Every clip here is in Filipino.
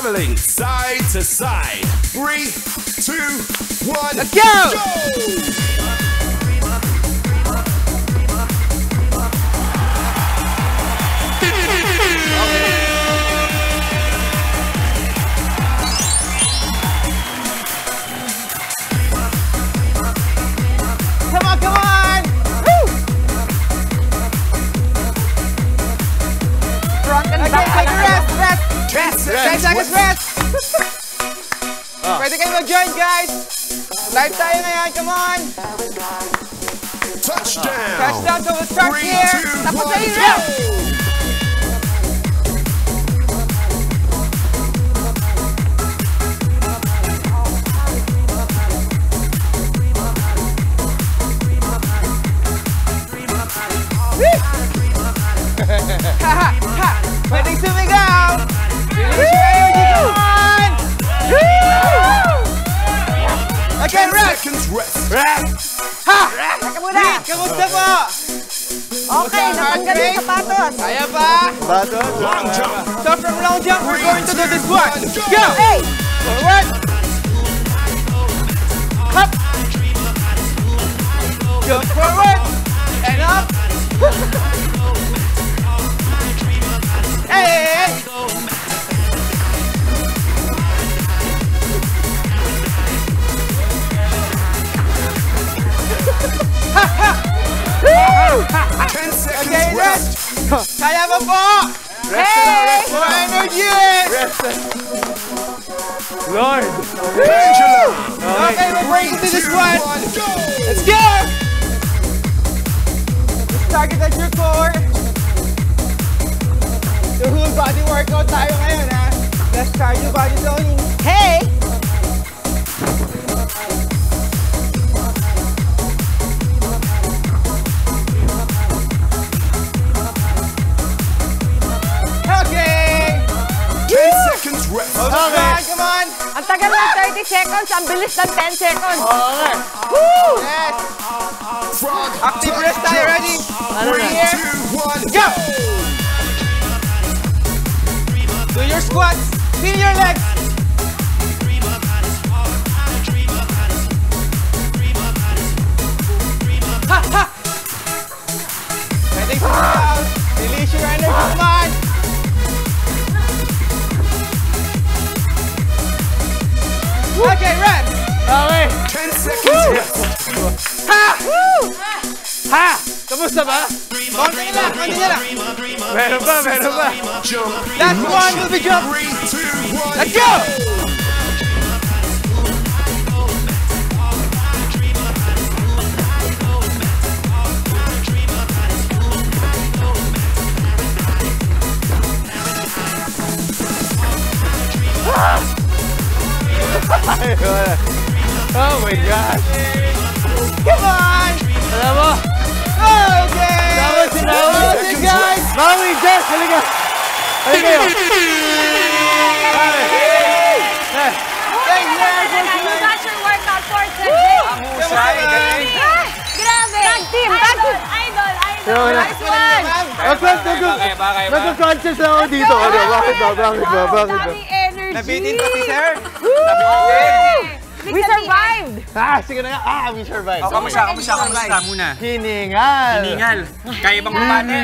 traveling side to side. 3, 2, 1, let's go! Come on, come on! Woo! Front and back. Okay, rest. 10 seconds rest. Pwede kayo mag-join, guys. Live tayo ngayon, come on. Touchdown. Touchdown, so we'll start 3, here. 2, Tapos 1, na yun, go! Pwedeng sumigaw! Release your energy, come on! Okay, rest! Rest! Ha! Reed, kamusta po? Okay, natanggal yung sapatos. Kaya pa? Long jump. So from long jump, we're going to do this one. Go! Hey! Forward! Up! Jump forward! And up! Hey! Ha ha! 10 seconds Okay, rest! Kaya mo po! Hey! More energy! Lord! Pendulum. Okay, we're going to do this 3, 2, one! 1, go! Let's go! Let's target at your core. The whole body workout tayo ngayon, ha? Let's start your body toning. Hey! Okay! 10 seconds rest. Come on! Ang tagal ng 30 seconds, ang bilis ng 10 seconds. Okay. Woo! Yes! Frog. Active rest tayo, ready? 3, 2, 1, Go! Do your squats. Feel your legs. Ha ha! Pwedeng sumigaw. Release your energy, come on. Okay, rest. Okay! 10 seconds rest. Ha! Ha! Kamusta ba? Konti na lang, konti na lang. Meron ba? Jump. Last one will be jump. 3, 2, 1, Let's go! Oh my gosh! Come on! Alam mo? Okay! Dapat sinawag. Okay, guys! Mami, Jess! Halika! Halika kayo! Thank you! You got your workout for today. Grabe! Tag team! Idol! Nice one! Nagka-conscious ako dito. Ano? Bakit ba? Daming energy! Nabitin pa si sir? We survived! Sige na nga. We survived. Kamusta muna? Hiningal. Kaya bang bumate?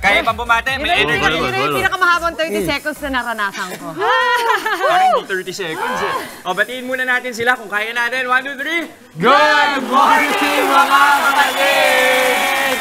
Kaya bang bumate? May energy. Yun yung pinakamahabang 30 seconds na naranasan ko. Parang hindi 30 seconds eh. O, batiin muna natin sila kung kaya natin. 1, 2, 3. Good morning, mga kapatid!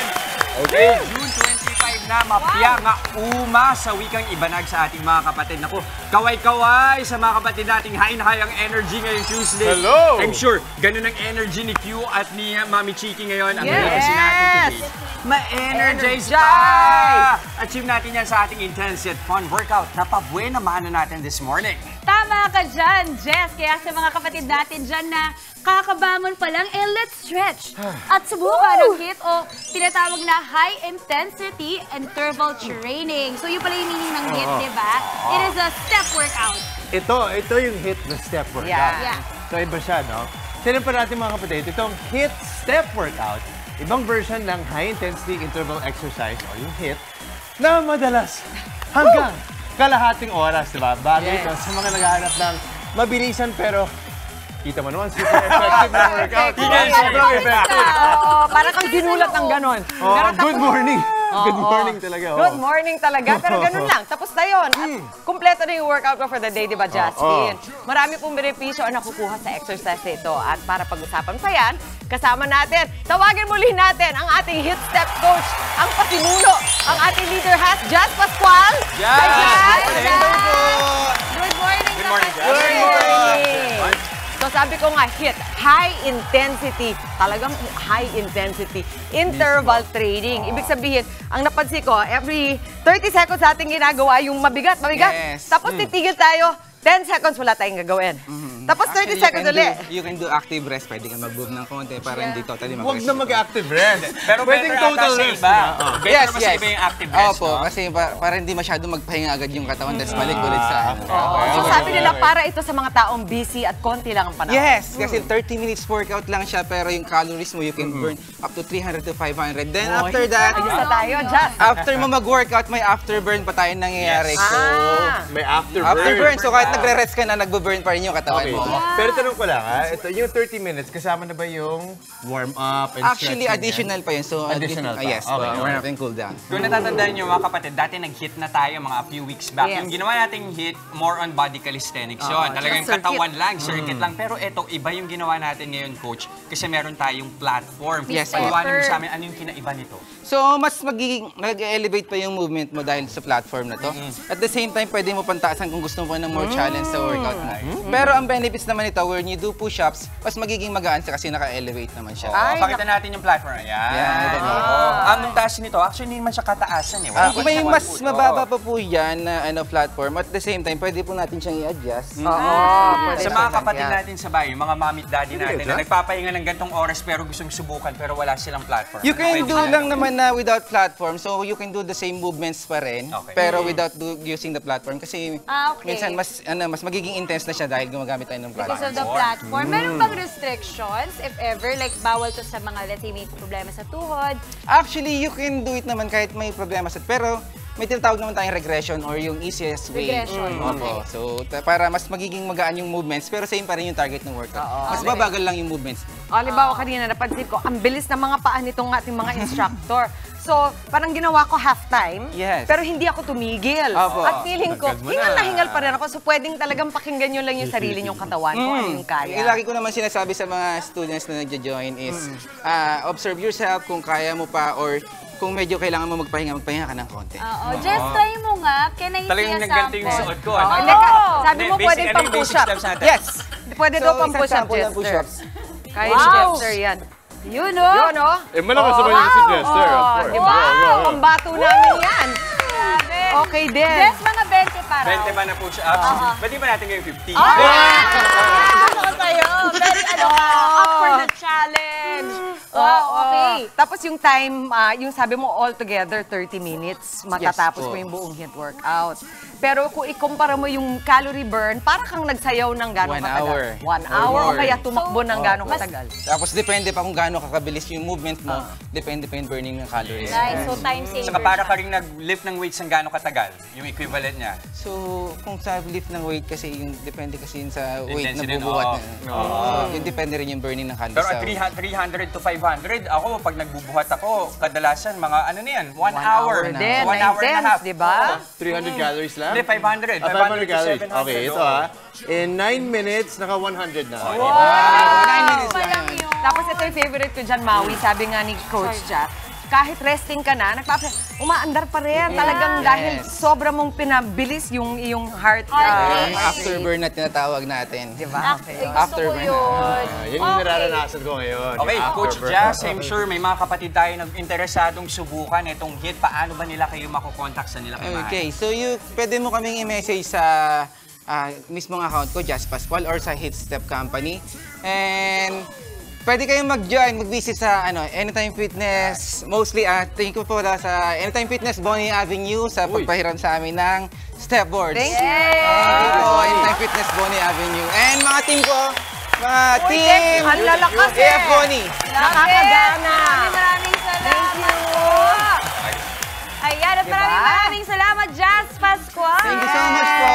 Okay, June 25 na, mapya nga uma sa wikang ibanag sa ating mga kapatid. Naku, kaway-kaway sa mga kapatid nating high na high ang energy ngayong Tuesday. Hello! I'm sure, ganun ang energy ni Q at ni Mami Chiki ngayon. Ang Yes! yes! natin today. Ma-energize pa! Achieve natin yan sa ating intense yet fun workout na pabuena maano natin this morning. Tama ka dyan, Jess. Kaya sa mga kapatid natin dyan na kakabangon pa lang, let's stretch. At subukan ang HIIT o tinatawag na High Intensity Interval Training. So yun pala yung meaning ng HIIT, di ba? It is a step workout. Ito yung HIIT na step workout. Yeah. So iba siya, no? Sino pa natin mga kapatid, itong HIIT step workout, ibang version ng High Intensity Interval Exercise o yung HIIT na madalas hanggang kalahating oras, di ba? Bagay ito sa mga naghahanap ng mabilisan pero kita mo naman, super effective na workout. Sobrang effective. Para kang ginulat ng ganon. Good morning. Good morning talaga. Good morning talaga, pero ganun lang. Tapos na yun. At kumpleto na yung workout ko for the day, di ba, Justin? Marami pong benepisyo ang nakukuha sa exercise ito. At para pag-usapan pa yan, kasama natin, tawagin muli natin ang ating hit step coach, ang pasimuno, ang ating leader has, Jazz Pascual. Hi, Jazz! Good morning, Good morning, Jazz. Good morning! So sabi ko nga, HIIT, high intensity, talagang high intensity, interval training. Ibig sabihin, ang napansin ko, every 30 seconds ating ginagawa yung mabigat. Yes. Tapos titigil tayo, 10 seconds wala tayong gagawin. Tapos 30 seconds ulit. You can do active rest. Pwede ka mag-move ng konti para hindi totally mag-rest. Huwag na mag-active rest. Pero pwedeng better total ata sa rest. iba. Better Yes, mas yes. iba yung active rest, Opo, no? kasi para hindi masyado magpahinga agad yung katawan, tapos balik ulit sa So sabi nila, para ito sa mga taong busy at konti lang ang panahon. Yes, kasi 30 minutes workout lang siya, pero yung calories mo, you can burn up to 300 to 500. Then after that, Ayos na tayo, Jazz. after mo mag-workout, may afterburn pa tayo nangyayari. So, May afterburn. afterburn, so kahit nagre-rest ka na, nagbo-burn pa rin yung katawan Okay. mo. Pero tanong ko lang ito, yung 30 minutes, kasama na ba yung warm-up and Actually, stretching additional pa yun. So, Additional pa? Yes, Okay. warm up and cool down. Kung natatandaan nyo mga kapatid, dati nag-hit na tayo mga few weeks back. Yes. Yung ginawa nating hit, more on body calisthenics yun. Talagang just circuit. katawan lang, circuit lang. Pero eto, iba yung ginawa natin ngayon, Coach. Kasi meron tayong platform. Yes, Paliwanag mo sa amin, ano yung kinaiba nito? So, mas mag-elevate pa yung movement mo dahil sa platform na to. At the same time, pwede mo pantaasan kung gusto mo pa ng more challenge sa workout mo. Pero ang benefits naman nito, when you do push-ups, mas magiging magaan siya kasi naka-elevate naman siya. Ay, Pakita natin yung platform. Ayan. Yan. Anong taas nito? Actually, hindi naman siya kataasan eh. Wala Kung may siyang mas 1 foot. mababa pa po yan na platform, at the same time, pwede po natin siyang i-adjust. Sa mga kapatid natin sa bahay, yung mga mommy at daddy natin na nagpapahinga ng gantong oras pero gustong subukan pero wala silang platform. You can Pwede do sila. lang naman na without platform, so you can do the same movements pa rin, Okay. pero without using the platform. Kasi Okay. minsan mas magiging intense na siya dahil gumagamit tayo ng Because platform. of the platform. Meron bang restrictions, if ever? Like, bawal to sa mga, let's say, may problema sa tuhod? Actually, you can do it naman kahit may problema sa... Pero may tinatawag naman tayong regression or yung easiest way. Regression, Opo. So, para mas magiging magaan yung movements, pero same pa rin yung target ng workout. Mas babagal lang yung movements. Halimbawa kanina, napansin ko, ang bilis ng mga paa nitong ating mga instructor. So, parang ginawa ko half-time, Yes. pero hindi ako tumigil. Opo. At feeling ko, Agad mo hingal na. na hingal pa rin ako. So, pwedeng talagang pakinggan nyo lang yung sarili nyong katawan, kung ano yung kaya. Lagi ko naman sinasabi sa mga students na nagja-join is, observe yourself kung kaya mo pa or kung medyo kailangan mo magpahinga ka ng konti. Oo. Just try mo nga. Can I see Talagang a nagganto yung sample? suot ko. Oh, hindi ka, sabi mo, Basic- pwede ano pang yung basic push-up. steps natin? Yes! Pwede daw pang isang push-up, sample ng Jester. push-ups. Kaya Wow. ni Jester yan. Yun, oh. Yun, oh. malakas naman yung si Jester, of Oh, course. diba? Ang bato namin yan. Grabe. Okay din. Just mga 20 para. 20 ba na push-ups? Pwede ba natin gawin 50? Ako sa'yo. Very, up for the challenge. Wow, okay. Tapos yung time, yung sabi mo all together 30 minutes, matatapos Yes, mo yung buong HIIT workout. Pero kung ikumpara mo yung calorie burn, para kang nagsayaw ng gano'ng 1 katagal. hour. 1 hour o more. kaya tumakbo ng gano'ng katagal. Tapos depende pa kung gaano kakabilis yung movement mo, depende pa yung burning ng calories. Nice. So, time saver. Saka para ka rin nag-lift ng weights ng gaano katagal, yung equivalent niya. So, kung sa lift ng weight kasi, yung depende kasi yun sa weight na Intensity, bubuhat oo. na. So, yun depende rin yung burning ng calories. Pero at 300 to 500, ako pag nagbubuhat ako, kadalasan mga ano na yan, 1 hour. Din, 1 hour and a half. di ba? 300 calories lang? Hindi, 500. 500 to calories. 700. Okay, ito In 9 minutes, naka 100 na. 9 minutes lang Walang yun. yun. Tapos ito yung favorite ko dyan, Maui. Sabi nga ni Coach Jack, kahit resting ka na, umaandar pa rin. Talagang dahil sobra mong pinabilis yung iyong heart. Heart Yung afterburn na tinatawag natin. Di ba? Okay. Gusto ko yun. Yan yung nararanasan ko ngayon. Okay, yung Coach afterburn. Jazz, I'm sure may mga kapatid tayo nag-interesadong subukan itong HIIT. Paano ba nila kayo makukontakt sa nila kayo? Okay, so pwede mo kaming i-message sa mismong account ko, Jazz Pascual, or sa Hit Step Company. And pwede kayong mag-join, mag-visit sa Anytime Fitness. Mostly, thank you po sa Anytime Fitness, Bonnie Avenue, sa pagpahiram sa amin ng step boards. Thank you. Thank you po, Anytime Fitness, Bonnie Avenue. And mga team ko, mga team, ang lalakas AF Bonnie. Nakakagana. Maraming salamat. Thank you. Ayan, at Diba? maraming salamat, Jazz Pascual. Thank you so much po.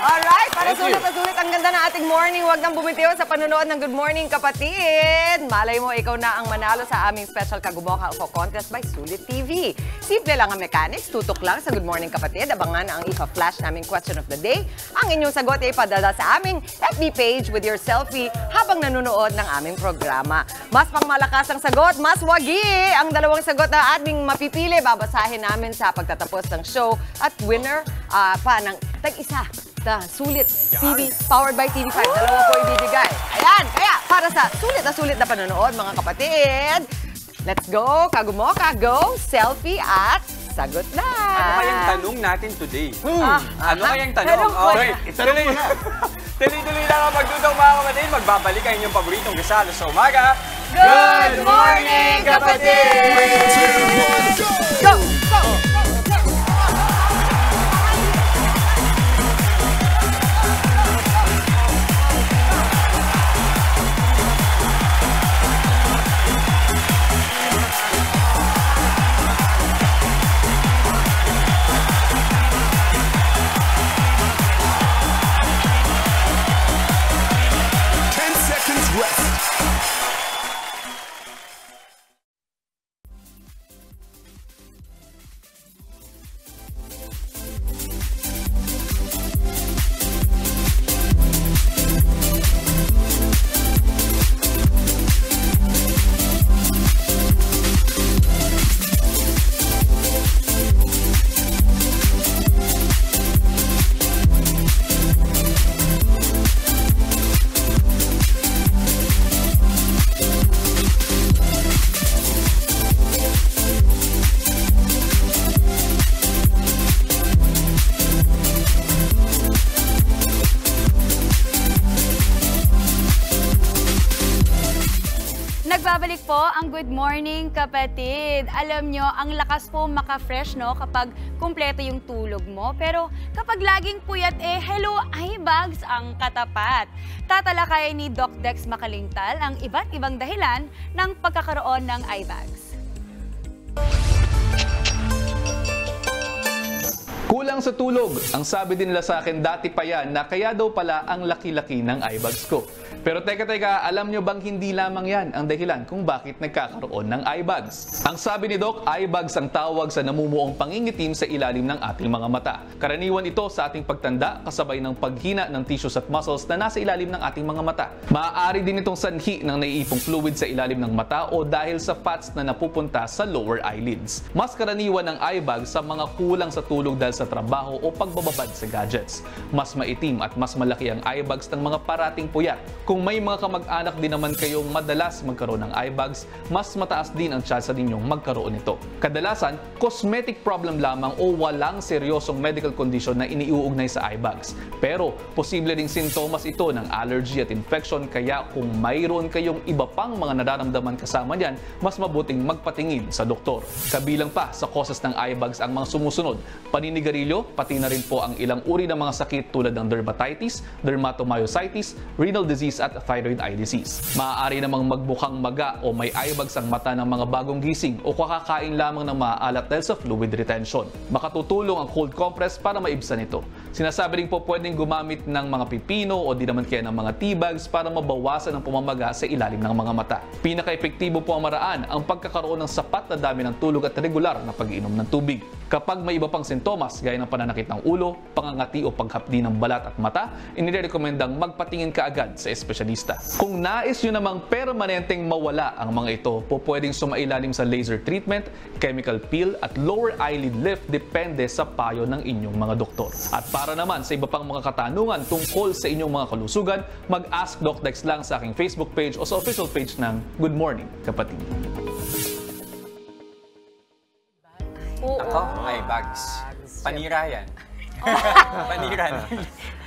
Alright, para Thank you. sulit na sulit ang ganda ng ating morning. Huwag nang bumitiw sa panonood ng Good Morning Kapatid. Malay mo, ikaw na ang manalo sa aming special Kagumoka Ufo Contest by Sulit TV. Simple lang ang mechanics, tutok lang sa Good Morning Kapatid. Abangan ang ipa-flash naming question of the day. Ang inyong sagot ay ipadala sa aming FB page with your selfie habang nanonood ng aming programa. Mas pangmalakas ang sagot, mas wagi ang dalawang sagot na ating mapipili. Babasahin namin sa pagtatapos ng show at winner pa ng tag-isa sa Sulit TV, powered by TV5. Dalawa po ibibigay. Ayan, kaya para sa sulit na panonood, mga kapatid, let's go, Kagumoka, go, selfie at sagot na. Ano kayang tanong natin today? Ano kayang tanong? Tanong ko Okay, Itanong mo na. tuloy-tuloy lang ang pagdudong mga kapatid. Magbabalik ang inyong paboritong kasalo sa umaga. Good morning, kapatid! 3, 2, 1, go! Go, go! Rest. Nagbabalik po ang Good Morning Kapatid. Alam nyo, ang lakas po maka-fresh no kapag kumpleto yung tulog mo. Pero kapag laging puyat hello eye bags ang katapat. Tatalakayin ni Doc Dex Makalingtal ang iba't ibang dahilan ng pagkakaroon ng eye bags. Kulang sa tulog. Ang sabi din nila sa akin dati pa yan na kaya daw pala ang laki-laki ng eye bags ko. Pero teka, alam nyo bang hindi lamang yan ang dahilan kung bakit nagkakaroon ng eye bags? Ang sabi ni Doc, eye bags ang tawag sa namumuong pangingitim sa ilalim ng ating mga mata. Karaniwan ito sa ating pagtanda kasabay ng paghina ng tissues at muscles na nasa ilalim ng ating mga mata. Maaari din itong sanhi ng naiipong fluid sa ilalim ng mata o dahil sa fats na napupunta sa lower eyelids. Mas karaniwan ng eye bags sa mga kulang sa tulog dahil sa trabaho o pagbababad sa gadgets. Mas maitim at mas malaki ang eye bags ng mga parating puyat. Kung may mga kamag-anak din naman kayong madalas magkaroon ng eye bags, mas mataas din ang tsansa ninyong magkaroon nito. Kadalasan, cosmetic problem lamang o walang seryosong medical condition na iniuugnay sa eye bags. Pero, posible ding sintomas ito ng allergy at infection kaya kung mayroon kayong iba pang mga nararamdaman kasama niyan, mas mabuting magpatingin sa doktor. Kabilang pa sa causes ng eye bags ang mga sumusunod: paninigarilyo, pati na rin po ang ilang uri ng mga sakit tulad ng dermatitis, dermatomyositis, renal disease at thyroid eye disease. Maaari namang magmukhang maga o may eye bags ang mata ng mga bagong gising o kakakain lamang ng maalat dahil sa fluid retention. Makatutulong ang cold compress para maibsan ito. Sinasabi rin po pwedeng gumamit ng mga pipino o di naman kaya ng mga tea bags para mabawasan ang pumamaga sa ilalim ng mga mata. Pinaka-epektibo po ang maraan ang pagkakaroon ng sapat na dami ng tulog at regular na pag-inom ng tubig. Kapag may iba pang sintomas gaya ng pananakit ng ulo, pangangati o paghapdi ng balat at mata, inirekomendang magpatingin ka agad sa espesyalista. Kung nais nyo namang permanenteng mawala ang mga ito, po pwedeng sumailalim sa laser treatment, chemical peel at lower eyelid lift depende sa payo ng inyong mga doktor. At para naman sa iba pang mga katanungan tungkol sa inyong mga kalusugan, mag-ask Doc Dex lang sa aking Facebook page o sa official page ng Good Morning Kapatid. Ako, eye bags. Panira yan. Panira.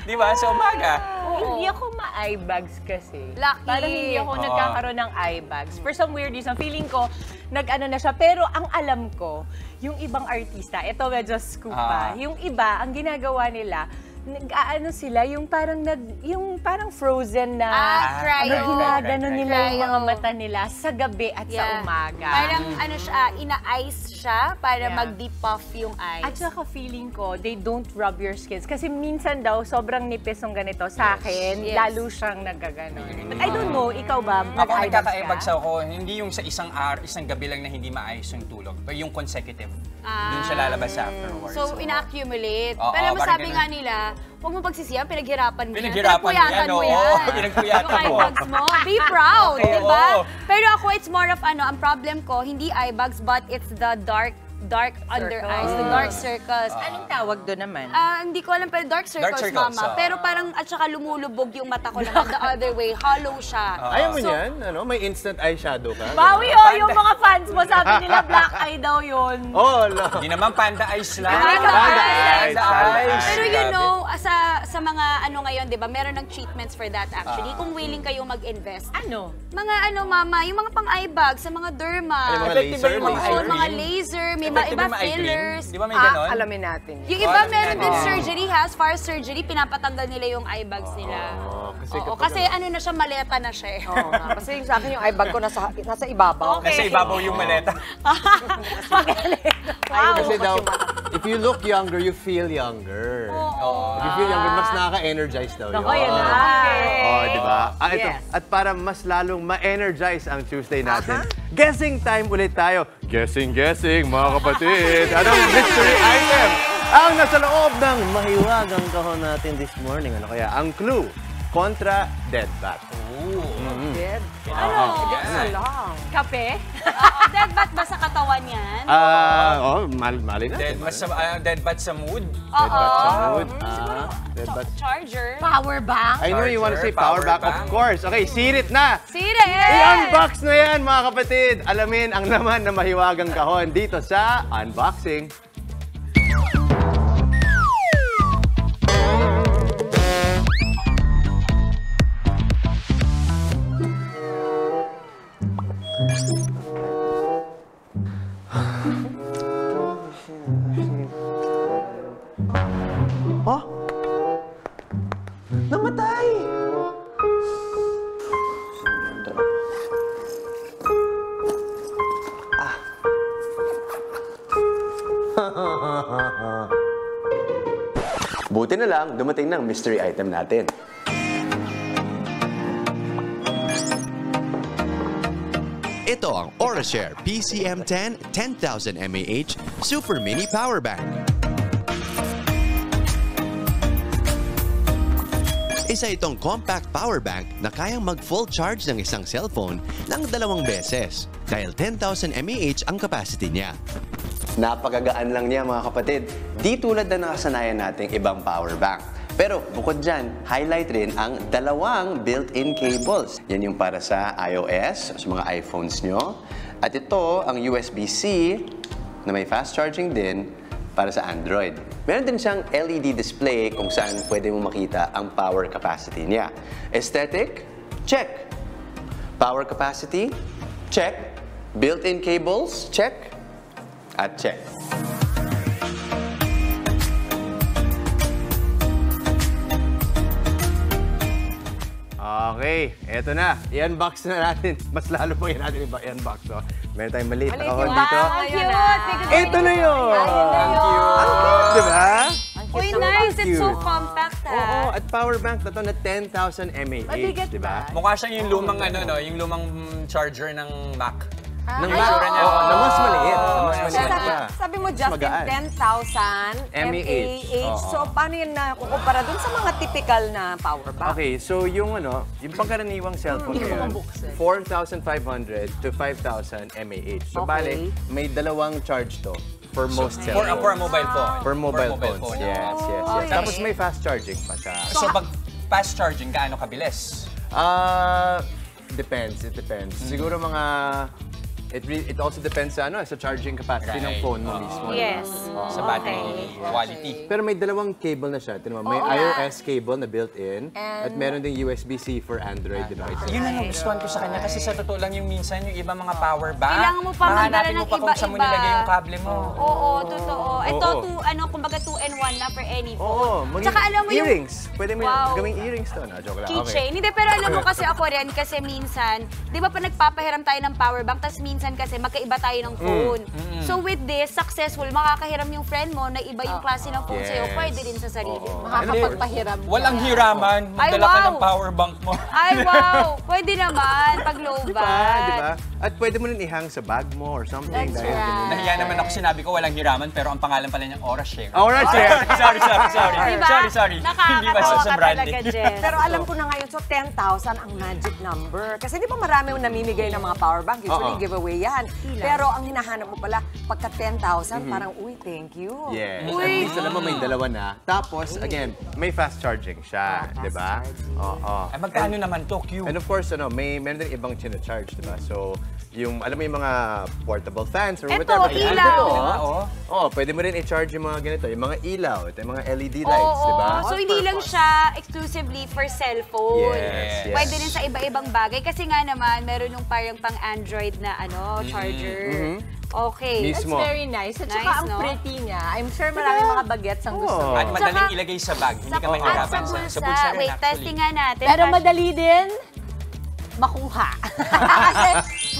Di ba? Sa umaga. Hindi ako ma-eye bags kasi. Lucky. Parang hindi ako nagkakaroon ng eye bags. For some weird reason, feeling ko, nag-ano na siya. Pero ang alam ko, yung ibang artista, ito medyo scoop pa. Yung iba, ang ginagawa nila, nag-aano sila, yung parang frozen na, ginagano nila yung mga mata nila sa gabi at sa umaga. Parang ano siya, ina-ice siya para mag-depuff yung eyes. At saka feeling ko, they don't rub your skins. Kasi minsan daw, sobrang nipis ng ganito. Sa akin, lalo siyang nagaganon. But I don't know, ikaw ba? Ako nagkaka-eyebags ako, hindi yung sa isang gabi lang na hindi maayos yung tulog, pero yung consecutive. Doon siya lalabas afterwards. So, ina-accumulate. Oo, Pero parang masabi ganun. nga nila, huwag mo pagsisiyan, pinaghirapan mo yan. Pinagpuyatan mo yan. Pinagpuyatan Yung mo. eyebags mo, be proud, Okay, di ba? oo. Pero ako, it's more of ang problem ko, hindi eyebags, but it's the dark under eyes, the dark circles. Anong tawag doon naman? Hindi ko alam, pero dark circles, circles, mama. Pero parang, at saka lumulubog yung mata ko naman the other way, hollow siya. Ayaw mo yan? Ano? May instant eyeshadow ka? Bawi yung mga fans mo, sabi nila black eye daw yun. Oh, no. Hindi naman panda eyes lang. Panda eyes. Pero you know, sa mga ngayon, di ba, meron ng treatments for that actually. Kung willing kayong mag-invest. Ano? Mga mama, yung mga pang-eyebag sa mga derma. Ano, mga Effective ba laser? yung mga Oo, eye mga cream? laser, may mga Effective iba yung eye cream? fillers. Di ba may ganon? Alamin natin. Yung iba alamin meron din natin. surgery, has surgery, pinapatanggal nila yung eyebags nila. Oo, kasi ano na siya, maleta na siya eh. Oo nga. Kasi sa akin yung eye bag ko nasa ibabaw. Nasa ibabaw yung maleta. Kasi daw, if you look younger, you feel younger. If you feel younger, mas nakaka-energize daw yun. Ako, yun na. Oh, di ba? Ito. Yes. At para mas lalong ma-energize ang Tuesday natin, guessing time ulit tayo. Guessing, mga kapatid. Anong mystery item ang nasa loob ng mahiwagang kahon natin this morning? Ano kaya? Ang clue, kontra dead bat. Dead. Ano? Lang. Kape? Dead bat ba sa katawan yan? Mali na. Dead bat sa mood. Dead bat sa mood. Dead bat. Charger? Power bank? I know you want to say power Power back, of bank. course. Okay, sirit na. Sire! I-unbox na yan, mga kapatid. Alamin ang laman ng mahiwagang kahon dito sa unboxing. Oh! Namatay! Buti na lang, dumating ng mystery item natin. Ito ang Orashare PCM10 10,000 mAh Super Mini Power Bank. Isa itong compact power bank na kayang mag-full charge ng isang cellphone ng 2 beses dahil 10,000 mAh ang capacity niya. Napakagaan lang niya mga kapatid. Di tulad na nakasanayan nating ibang power bank. Pero bukod dyan, highlight rin ang 2 built-in cables. Yan yung para sa iOS, sa mga iPhones nyo. At ito ang USB-C na may fast charging din para sa Android. Meron din siyang LED display kung saan pwede mo makita ang power capacity niya. Aesthetic? Check. Power capacity? Check. Built-in cables? Check. At check. Okay, eto na. I-unbox na natin. Mas lalo po yan natin i-unbox. So, meron tayong maliit na kahon dito. Ang cute! Ito na yun! Ang cute, di ba? Uy, nice! It's so compact, Oo, at power bank na to na 10,000 mAh, Mabigat di ba? Mukha siyang yung lumang yung lumang charger ng Mac. Nang Itsura niya. na mas maliit. Na mas Oo. maliit pa. Sabi mo, Justin, magaan. 10,000 mAh. So, paano yun na kukumpara dun sa mga typical na power bank? Okay, so yung yung pangkaraniwang cellphone ngayon, 4,500 to 5,000 mAh. So, Okay. bale, may 2 charge to for most For cellphones. a mobile phone. For mobile For phones. Yes, yes, yes. Okay. Tapos may fast charging pa siya. So pag fast charging, gaano kabilis? Depends. It depends. Siguro mga... It also depends sa sa charging capacity ng phone mo mismo. Yes. Sa battery quality. Pero may 2 cable na siya. Tingnan mo, may iOS cable na built-in at meron ding USB-C for Android devices. Yun ang nagustuhan ko sa kanya kasi sa totoo lang yung minsan yung iba mga power bank. Kailangan mo pa magdala hahanapin mo ng pa kung saan mo iba-iba. nilagay yung kable mo. Oo, totoo. Ito, Oo. kumbaga 2-in-1 na for any Oo, phone. Tsaka alam mo yung earrings. Pwede mo Wow. gawing earrings to. No? Joke lang. keychain. Hindi, pero alam mo kasi ako rin, kasi minsan, di ba pa nagpapahiram tayo ng power bank, tapos minsan minsan kasi magkaiba tayo ng phone. So with this, successful, makakahiram yung friend mo na iba yung klase ng phone sa'yo, pwede din sa sarili mo. Makakapagpahiram. Walang hiraman, magdala ka ng power bank mo. Ay, wow! Pwede naman, pag low bat. Diba? At pwede mo rin ihang sa bag mo or something. That's dahil right. Nahiya naman ako, sinabi ko walang hiraman, pero ang pangalan pala niyang Aura Share. Aura Share. Sorry. Diba? Sorry. Hindi ba Nakakatawa sa ka branding? talaga, Jess. Pero alam ko na ngayon, so 10,000 ang magic number. Kasi di ba marami yung namimigay ng mga power bank, usually giveaway yan. Pero ang hinahanap mo pala, pagka 10,000, parang, uy, thank you. Yes. Uy. At least alam mo may dalawa na. Tapos, again, may fast charging siya. Diba? Oo. Ay, magkano naman to, Q? And of course, meron din ibang charge, diba? So, alam mo yung mga portable fans or Eto, whatever. ilaw. Pwede mo rin i-charge yung mga ganito, yung mga ilaw, yung mga LED lights, diba? So hindi lang siya exclusively for cellphone. Yes. Pwede rin sa iba-ibang bagay. Kasi nga naman, meron yung parang pang-Android na charger. Okay. That's Mismo. very nice. At saka Nice, ang no? pretty niya. I'm sure maraming mga bagets ang gusto mo. At madaling ilagay sa bag, hindi ka mahirapan At sa bulsa. rin, Wait, actually. testing nga natin. Pero madali din makuha. Kasi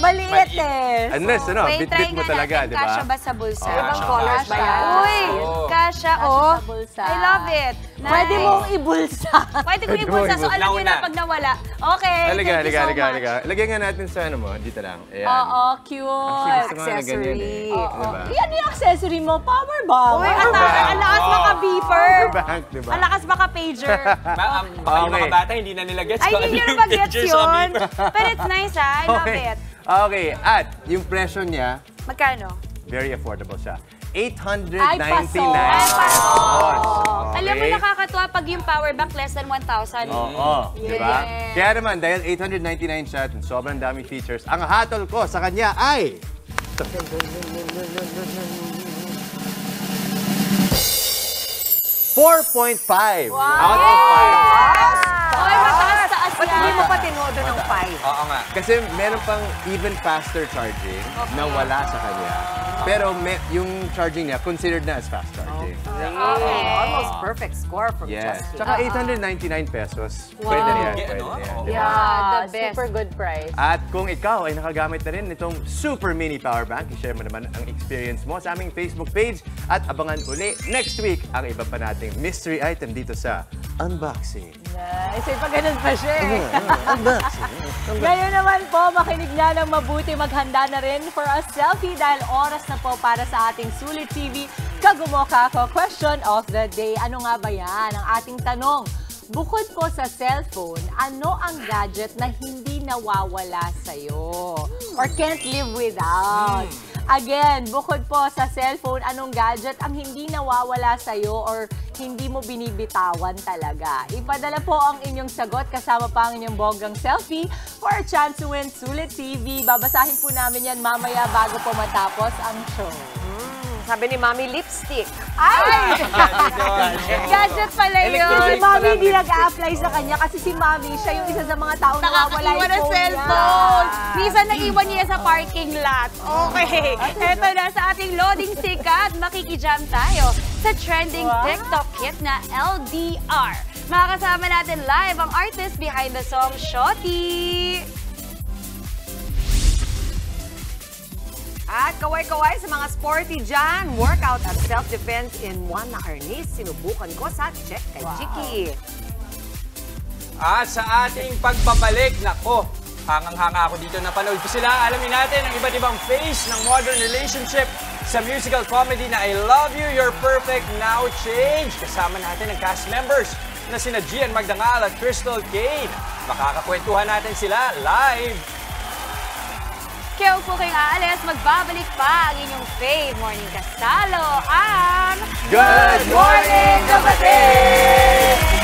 maliit eh. Unless, Wait, try bit-bit mo nga talaga, natin. diba? Kasha ba sa bulsa? Ibang colors ba yan? Uy! Kasha, oh. sa bulsa. I love it. Nice. Pwede mong ibulsa. Pwede ko ibulsa. So alam niyo na Nauna. pag nawala. Okay, Halika. thank you so much. Lagyan nga natin sa dito lang. Ayan. Oo, cute. Gusto ko nga na ganyan eh. Oo. Diba? Yan yung accessory mo, power bank. Uy, ang lakas maka-beeper. Power bank, diba? Ang lakas maka-pager. Baka yung mga bata hindi na nila gets Ay, kung hindi ano nyo yung na mag-gets picture sa yun. beeper. But it's nice, ha? I love it. Okay, at yung presyo niya, Magkano? very affordable siya. 899 Ay, paso. pesos. Alam mo, nakakatuwa pag yung power bank less than 1,000. Oo, di ba? Kaya naman, dahil 899 siya at sobrang daming features, ang hatol ko sa kanya ay... 4.5 out of 5. Ay, mataas-taas Ba't hindi mo yan. pa tinodo ng 5? Oo nga. Kasi meron pang even faster charging na wala sa kanya. Pero yung charging niya considered na as fast charging. Almost perfect score from Yes. Justin. Tsaka 899 pesos. Pwede na yan. Pwede na yan. Yeah, the best. super good price. At kung ikaw ay nakagamit na rin nitong super mini power bank, i-share mo naman ang experience mo sa aming Facebook page at abangan uli next week ang iba pa nating mystery item dito sa Unboxing. Nice. Pa ganun pa siya eh. Unboxing. Ngayon naman po, makinig na ng mabuti, maghanda na rin for a selfie dahil oras na po para sa ating Sulit TV Kagumoka ko question of the day. Ano nga ba yan? Ang ating tanong, bukod po sa cellphone, ano ang gadget na hindi nawawala sa'yo? Or can't live without? Again, bukod po sa cellphone, anong gadget ang hindi nawawala sa'yo or hindi mo binibitawan talaga? Ipadala po ang inyong sagot kasama pa ang inyong bonggang selfie for a chance to win Sulit TV. Babasahin po namin yan mamaya bago po matapos ang show. Sabi ni Mami, lipstick. Ay! Gadget pala yun. Kasi si Mami hindi nag-a-apply sa kanya kasi si Mami, siya yung isa sa mga taong nawawala Nakakaiwan ng cellphone. Minsan nag-iwan niya sa parking lot. Okay. Ito na sa ating loading sikat. Makikijam tayo sa trending TikTok hit na LDR. Makakasama natin live ang artist behind the song, Shotty. At kaway-kaway sa mga sporty dyan, workout at self-defense in one na arnis. Sinubukan ko sa Check kay Chiki. At sa ating pagbabalik, nako, hangang-hanga ako dito. Napanood ko sila. Alamin natin ang iba't ibang face ng modern relationship sa musical comedy na I Love You, You're Perfect, Now Change. Kasama natin ang cast members na sina Gian Magdangal at Crystal Kane. Makakakwentuhan natin sila live. Kaya po kayong aalis, magbabalik pa ang inyong fave morning kasalo ang Good morning, kapatid!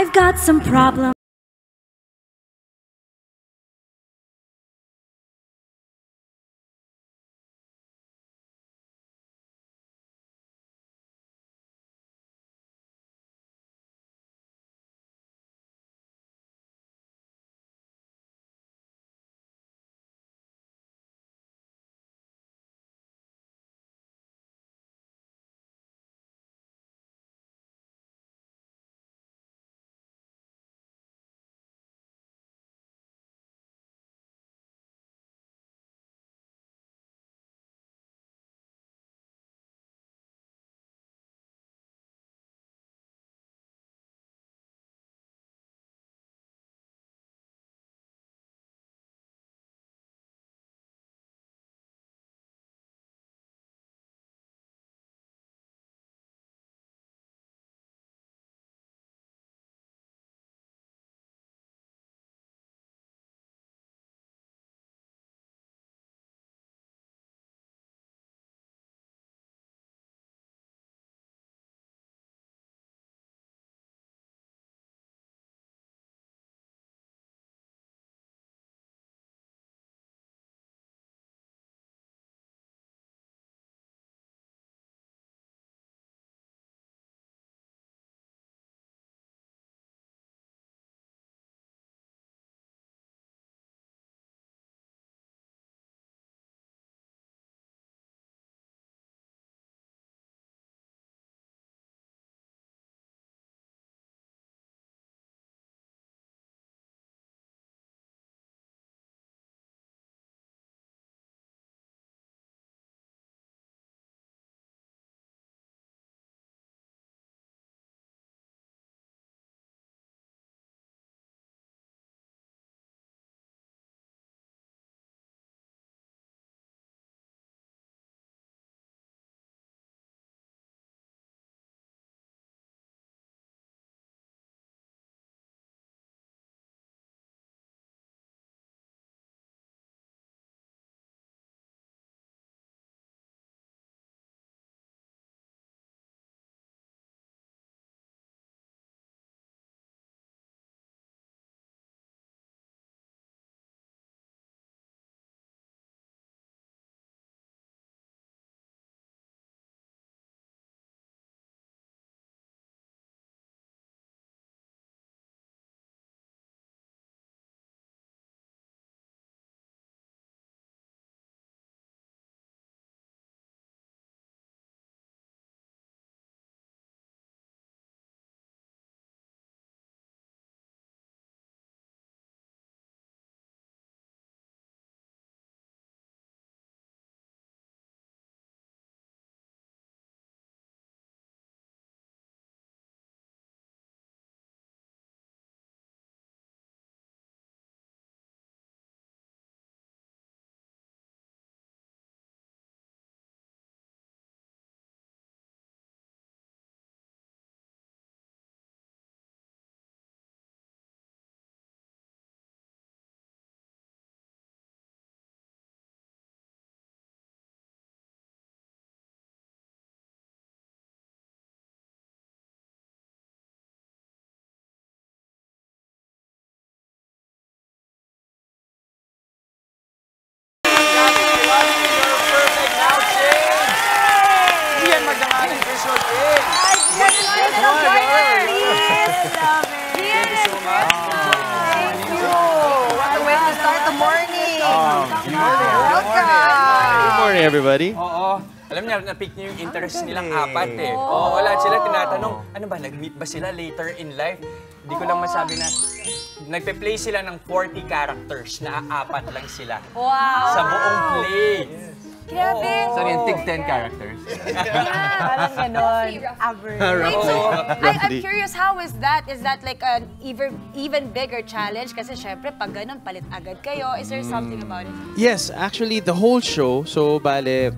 I've got some problems. morning, everybody. Oo. Alam niya, na-pick niyo yung interest nilang apat eh. Oo, wala sila tinatanong, ano ba, nag-meet ba sila later in life? Hindi ko lang masabi na nagpe-play sila ng 40 characters na apat lang sila. Wow! Sa buong play. Grabe! So, yung tig 10 characters. Parang ganon. Average. Wait, so I'm Roughly. curious, how is that? Is that like an even bigger challenge? Kasi syempre, pag ganun, palit agad kayo. Is there something about it? Yes, actually, the whole show, so bale,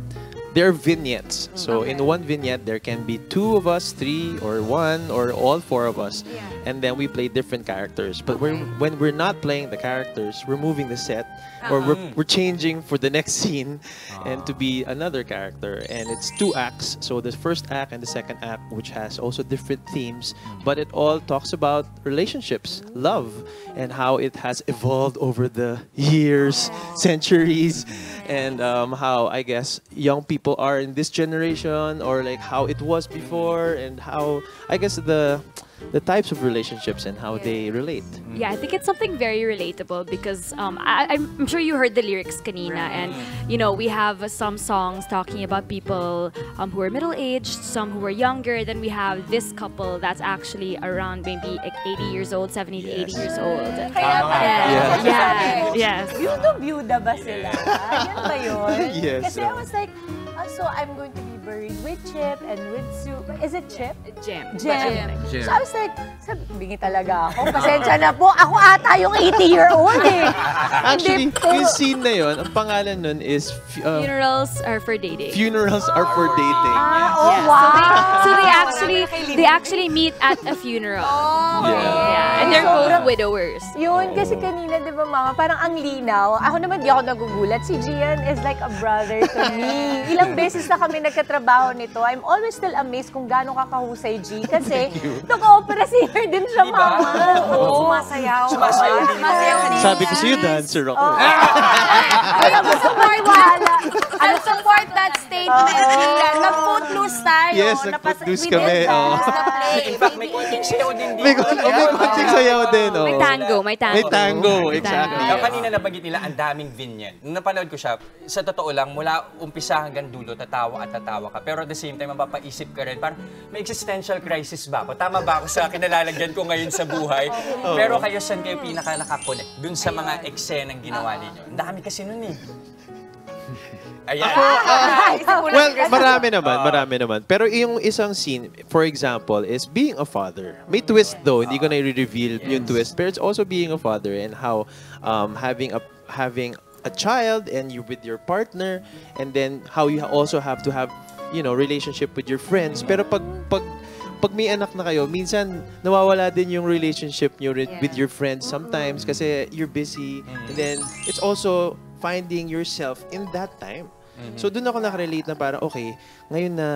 there are vignettes. So in one vignette, there can be 2 of us, 3, or 1, or all 4 of us. Yeah. And then we play different characters. But when we're not playing the characters, we're moving the set, or we're changing for the next scene and to be another character. And it's 2 acts. So the first act and the second act, which has also different themes, but it all talks about relationships, love, and how it has evolved over the years, centuries, and how, I guess, young people are in this generation, or like how it was before, and how, I guess, the types of relationships and how they relate. Yeah, I think it's something very relatable because I'm sure you heard the lyrics kanina, and you know, we have some songs talking about people who are middle-aged, some who are younger. Then we have this couple that's actually around maybe like 80 years old, 70 to 80 years old. Yes. Byuda ba sila? Yan ba yun? Yes. Kasi I was like, so I'm going to be buried with Chip and with Sue. Is it Chip? Jem. So I was like, bingi talaga ako. Pasensya na po. Ako ata yung 80-year-old eh. Actually, yung scene na yun, ang pangalan nun is Funerals are for dating. Funerals are for dating. Wow. So they actually meet at a funeral. Yeah. And they're both widowers. Yun, kasi kanina, di ba mama, parang ang linaw. Ako naman, di ako nagugulat. Si Gian is like a brother to me. Ilang beses na kami nagkatrabaho nito. I'm always still amazed kung gaano kakahusay, G. Kasi, nag-opera singer din siya, mama. Oo. Sumasayaw. Sabi ko sa'yo, dancer ako. Kaya gusto ko iwala. I'll support that statement, Gian. Nag-footloose tayo. Yes, nag-footloose kami. In fact, may konting sayaw din dito. May konting sayaw din. May tango, may tango. May tango, exactly. Yung kanina nabanggit nila, ang daming vignette. Nung napanood ko siya, sa totoo lang, mula umpisa hanggang dulo, tatawa at tatawa ka. Pero at the same time, mapapaisip ka rin, parang may existential crisis ba ako? Tama ba ako sa kinalalagyan ko ngayon sa buhay? Pero kayo, saan kayo pinaka-nakakonect? Dun sa mga eksenang ginawa ninyo. Ang dami kasi nun eh. Ayan. Well, marami naman. Pero yung isang scene, for example, is being a father. May twist though, hindi ko na i-reveal yung twist. Pero it's also being a father and how having a child and you with your partner, and then how you also have to have, you know, relationship with your friends. Pero pag may anak na kayo, minsan nawawala din yung relationship nyo with your friends sometimes kasi you're busy. And then it's also finding yourself in that time. So doon ako nakarelate na parang, okay, ngayon na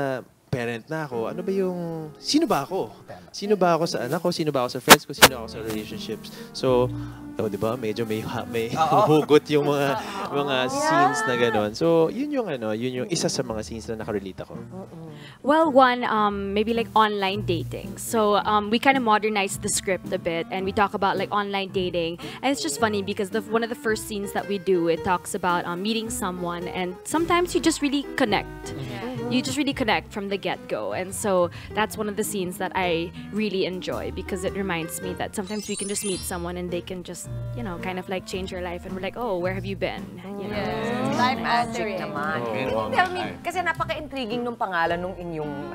parent na ako, ano ba yung, sino ba ako? Sino ba ako sa anak ko? Sino ba ako sa friends ko? Sino ako sa relationships? So, di ba, medyo may hugot yung mga scenes na gano'n. So, yun yung isa sa mga scenes na nakarelate ako. Well, one, maybe like online dating. So we kind of modernized the script a bit, and we talk about like online dating. And it's just funny because one of the first scenes that we do, it talks about meeting someone, and sometimes you just really connect. You just really connect from the get-go. And so that's one of the scenes that I really enjoy because it reminds me that sometimes we can just meet someone and they can just, you know, kind of like change your life. And we're like, oh, where have you been? You know? Life magic naman. Tell me, kasi napaka-intriguing nung pangalan nung inyong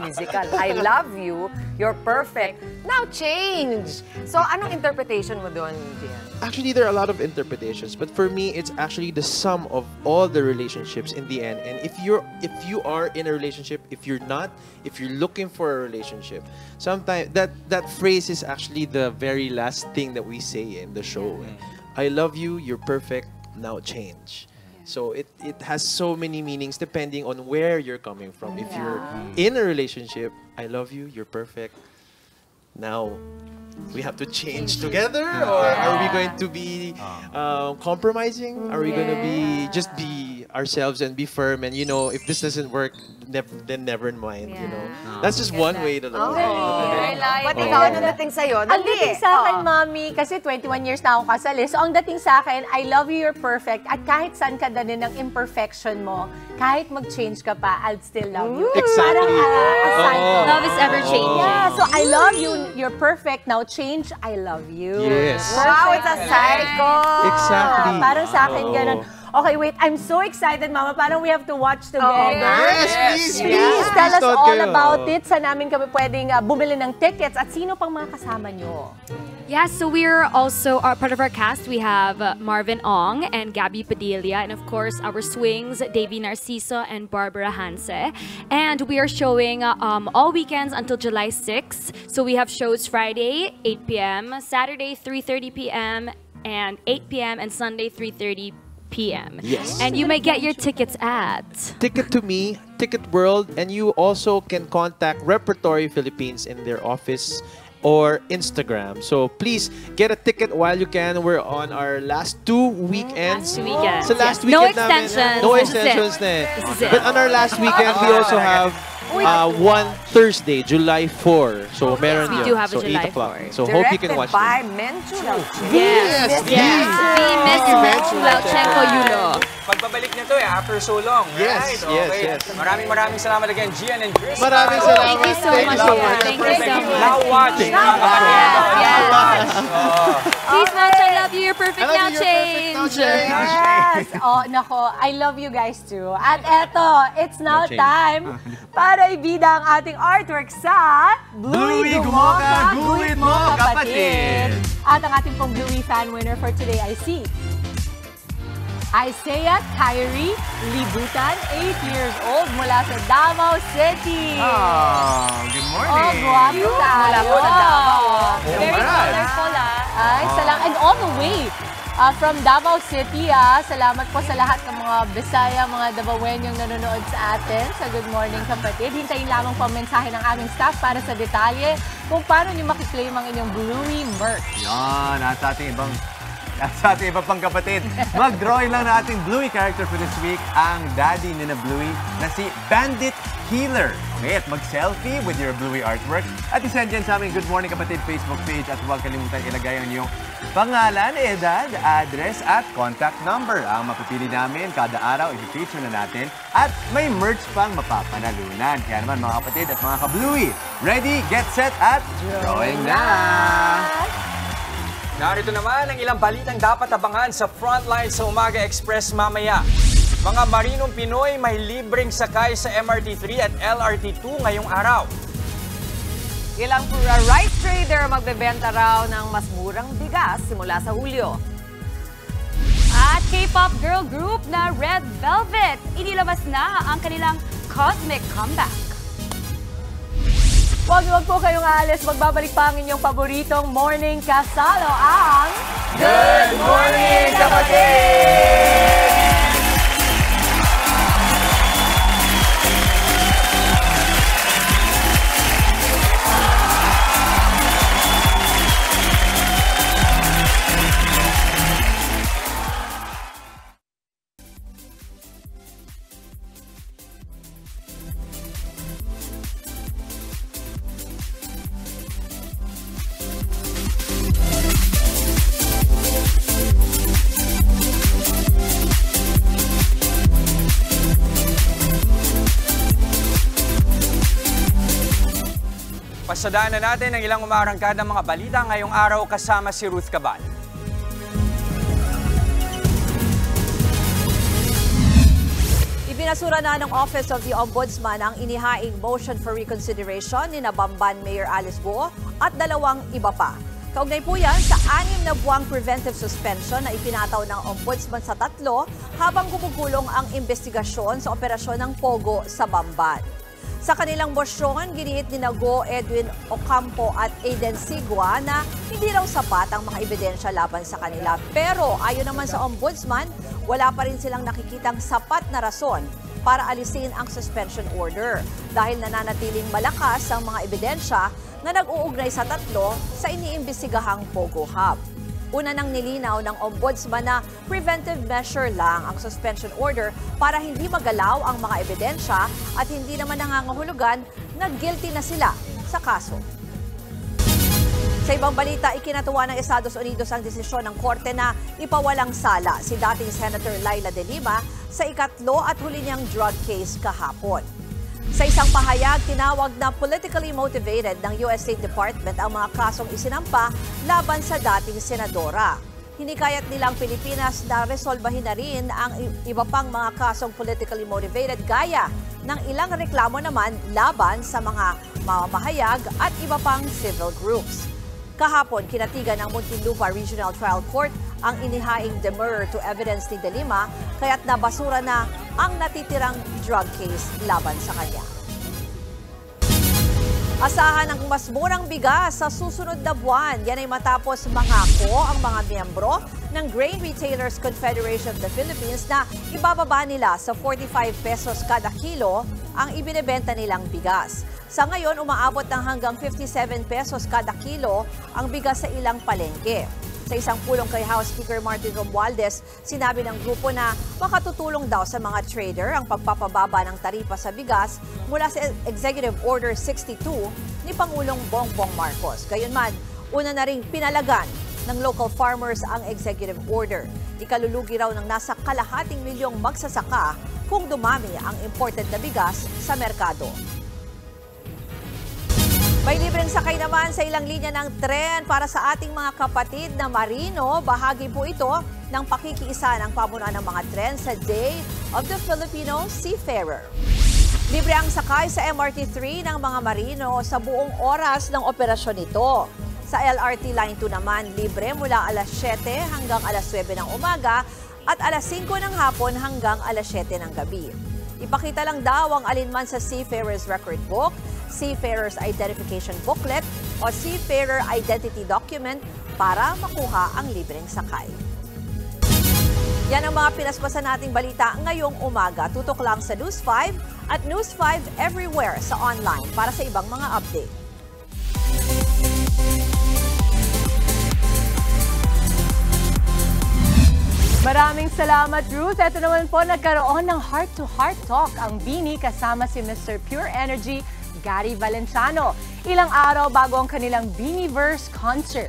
musical. I love you, you're perfect, now change. So, anong interpretation mo doon, Gian? Actually, there are a lot of interpretations, but for me, it's actually the sum of all the relationships in the end. And if you are in a relationship, if you're not, if you're looking for a relationship, sometimes that phrase is actually the very last thing that we say in the show. I love you, you're perfect, now change. So it has so many meanings depending on where you're coming from. If you're in a relationship, I love you, you're perfect, now we have to change together, or are we going to be compromising? Are we going to be ourselves and be firm, and if this doesn't work, then never mind. That's just one way to look at it. But ikaw, ano dating sa'yo? Ang dating sa akin, Mami, kasi 21 years na ako kasal So, ang dating sa akin, I love you, you're perfect. At kahit saan ka dalhin ng imperfection mo, kahit mag-change ka pa, I'll still love you. Exactly. Parang, Love is ever-changing. Yeah, so I love you, you're perfect. Now change, I love you. Yes. Wow, it's a cycle. Exactly. Parang sa akin, ganun. Okay, wait. I'm so excited, Mama. Parang we have to watch together. Yes, please. Please tell us Start all kayo. about it. Saan namin kami pwedeng bumili ng tickets at sino pang mga kasama nyo? Yeah, so we're also part of our cast. We have Marvin Ong and Gabby Padilla, and of course our swings, Davy Narciso and Barbara Hanse. And we are showing all weekends until July 6. So we have shows Friday, 8 p.m., Saturday, 3:30 p.m., and 8 p.m., and Sunday, 3:30 p.m. Yes. And you may get your tickets at Ticket to Me, Ticket World, and you also can contact Repertory Philippines in their office or Instagram. So please get a ticket while you can. We're on our last 2 weekends. weekends. So last No weekend namin, extensions. no This is it. extensions na eh. This is it. But on our last weekend, we also have one Thursday, July 4. So meron We yun. do have a So July 8 o'clock. 4. So hope you can watch by it. Menchu Lauchenko. Yes, Yes. Miss Lauchenko Yulo. Pagbabalik nito after so long, Yes, right? yes, Okay. yes. Maraming salamat again, Gian and Chris. Maraming salamat. Thank you so much. Thank you so much. Now watch. Please watch I Love You, You're Perfect Now Change. Yes! Oh, nako, I love you guys too. At eto, it's now time para ibida ang ating artwork sa Bluey Gumoka, Guhit Mo, Kapatid! At ang ating pong Bluey fan winner for today ay si Isaiah Kyrie Libutan, 8 years old mula sa Davao City. Good Oh, morning! guwapo tayo. Mula po sa Davao. Very Alright. colorful Ay, salang. And all the way from Davao City, salamat po sa lahat ng mga Bisaya, mga Davaoenyong nanonood sa atin. Sa Good Morning Kapatid. Hintayin lamang po ang mensahe ng aming staff para sa detalye kung paano nyo makiklaim ang inyong Bluey merch. Yan, at sa ating iba pang kapatid. Mag-drawing lang na ating Bluey character for this week, ang daddy ni na Bluey na si Bandit Healer. Okay, at mag-selfie with your Bluey artwork at isend yan sa aming Good Morning Kapatid Facebook page at huwag kalimutan ilagay ang iyong pangalan, edad, address at contact number. Ang mapipili namin kada araw, i-feature na natin at may merch pang mapapanalunan. Kaya naman mga kapatid at mga ka-Bluey, ready, get set at drawing na! Narito naman ang ilang balitang dapat abangan sa Frontline sa Umaga Express mamaya. Mga marinong Pinoy may libreng sakay sa MRT3 at LRT2 ngayong araw. Ilang rice trader magbebenta raw ng mas murang bigas simula sa Hulyo. At K-pop girl group na Red Velvet, inilabas na ang kanilang cosmic comeback. Huwag po kayong aalis. Magbabalik pa ang inyong paboritong morning kasalo ang Good Morning Kapatid! Pasadaan na natin ang ilang umaarangkadang mga balita ngayong araw kasama si Ruth Cabal. Ibinasura na ng Office of the Ombudsman ang inihaing motion for reconsideration ni Bamban Mayor Alice Guo at 2 iba pa. Kaugnay po yan sa 6 na buwang preventive suspension na ipinataw ng Ombudsman sa 3 habang gumugulong ang investigasyon sa operasyon ng Pogo sa Bamban. Sa kanilang motion, ginihit ni Go, Edwin Ocampo at Aiden Sigua na hindi raw sapat ang mga ebidensya laban sa kanila. Pero ayon naman sa Ombudsman, wala pa rin silang nakikitang sapat na rason para alisin ang suspension order dahil nananatiling malakas ang mga ebidensya na nag-uugnay sa 3 sa iniimbestigahang Pogo Hub. Una nang nilinaw ng ombudsman na preventive measure lang ang suspension order para hindi magalaw ang mga ebidensya at hindi naman nangangahulugan na guilty na sila sa kaso. Sa ibang balita, ikinatuwa ng Estados Unidos ang desisyon ng korte na ipawalang sala si dating Senator Laila De Lima sa ikatlo at huli niyang drug case kahapon. Sa isang pahayag, tinawag na politically motivated ng US State Department ang mga kasong isinampa laban sa dating senadora. Hinikayat nilang Pilipinas na resolbahin na rin ang iba pang mga kasong politically motivated gaya ng ilang reklamo naman laban sa mga mamamahayag at iba pang civil groups. Kahapon, kinatigan ng Muntinlupa Regional Trial Court ang inihaing demurrer to evidence ni De Lima, kaya't nabasura na ang natitirang drug case laban sa kanya. Asahan ang mas murang bigas sa susunod na buwan. Yan ay matapos mangako ang mga miyembro ng Grain Retailers Confederation of the Philippines na ibababa nila sa 45 pesos kada kilo ang ibinebenta nilang bigas. Sa ngayon, umaabot ng hanggang 57 pesos kada kilo ang bigas sa ilang palengke. Sa isang pulong kay House Speaker Martin Romualdez, sinabi ng grupo na makatutulong daw sa mga trader ang pagpapababa ng taripa sa bigas mula sa Executive Order 62 ni Pangulong Bongbong Marcos. Gayunman, una na ring pinalagan ng local farmers ang Executive Order. Ikalulugi raw ng nasa kalahating milyong magsasaka kung dumami ang imported na bigas sa merkado. May libreng sakay naman sa ilang linya ng tren para sa ating mga kapatid na marino. Bahagi po ito ng pakikiisa ng pamunuan ng mga tren sa Day of the Filipino Seafarer. Libre ang sakay sa MRT-3 ng mga marino sa buong oras ng operasyon nito. Sa LRT Line 2 naman, libre mula alas 7 hanggang alas 9 ng umaga at alas 5 ng hapon hanggang alas 7 ng gabi. Ipakita lang daw ang alinman sa Seafarer's Record Book, Seafarer's Identification Booklet o Seafarer Identity Document para makuha ang libreng sakay. Yan ang mga pinaspasan nating balita ngayong umaga. Tutok lang sa News 5 at News 5 everywhere sa online para sa ibang mga update. Maraming salamat, Ruth. Ito naman po, nagkaroon ng heart-to-heart talk ang Bini kasama si Mr. Pure Energy, Gary Valenciano. Ilang araw bago ang kanilang Biniverse concert.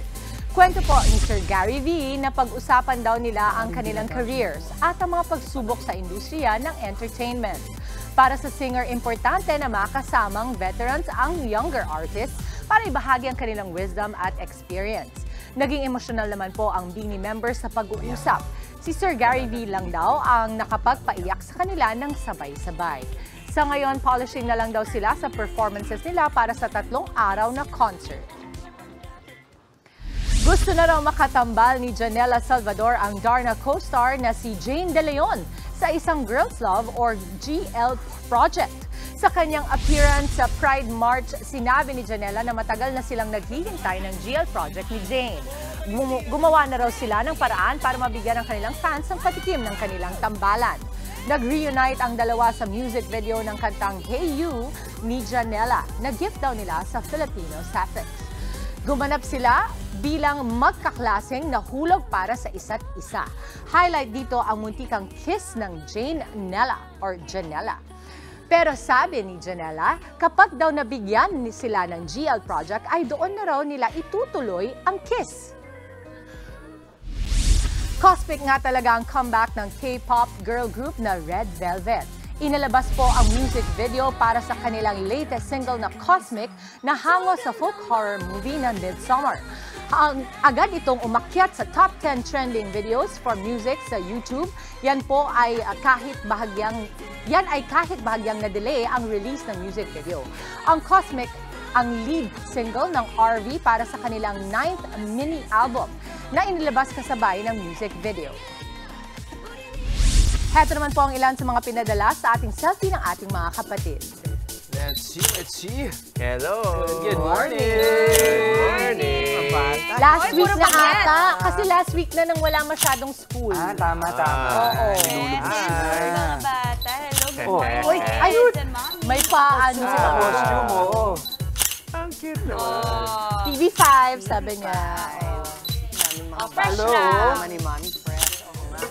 Kwento po ni Sir Gary V na pag-usapan daw nila ang kanilang careers at ang mga pagsubok sa industriya ng entertainment. Para sa singer, importante na makasamang veterans ang younger artists para ibahagi ang kanilang wisdom at experience. Naging emosyonal naman po ang Bini members sa pag-uusap. Si Sir Gary V lang daw ang nakapagpaiyak sa kanila ng sabay-sabay. Sa ngayon, polishing na lang daw sila sa performances nila para sa 3 araw na concert. Gusto na raw makatambal ni Janela Salvador ang Darna co-star na si Jane De Leon sa isang Girls Love or GL project. Sa kanyang appearance sa Pride March, sinabi ni Janela na matagal na silang naghihintay ng GL project ni Jane. Gumawa na raw sila ng paraan para mabigyan ng kanilang fans ang patikim ng kanilang tambalan. Nag-reunite ang dalawa sa music video ng kantang Hey You ni Janela na gift daw nila sa Filipino Sapphics. Gumanap sila bilang magkaklaseng nahulog para sa isa't isa. Highlight dito ang muntikang kiss ng Jane Nella or Janela. Pero sabi ni Janela, kapag daw nabigyan sila ng GL project ay doon na raw nila itutuloy ang kiss. Cosmic nga talaga ang comeback ng K-pop girl group na Red Velvet. Inalabas po ang music video para sa kanilang latest single na Cosmic na hango sa folk horror movie na Midsommar. Agad itong umakyat sa top 10 trending videos for music sa YouTube. Yan ay kahit bahagyang na-delay ang release ng music video. Ang Cosmic ang lead single ng RV para sa kanilang 9th mini album na inilabas kasabay ng music video. Heto naman po ang ilan sa mga pinadala sa ating selfie ng ating mga kapatid. Let's see. Hello. Good morning. Good morning. Last week na ata. Kasi last week na nang wala masyadong school. Tama. Oo. Mga bata. Hello, good Uy, ayun. May paano sila. Costume mo. Ang cute naman. TV5, sabi niya. mga fresh balo. na. Ni Mami fresh. Oo nga.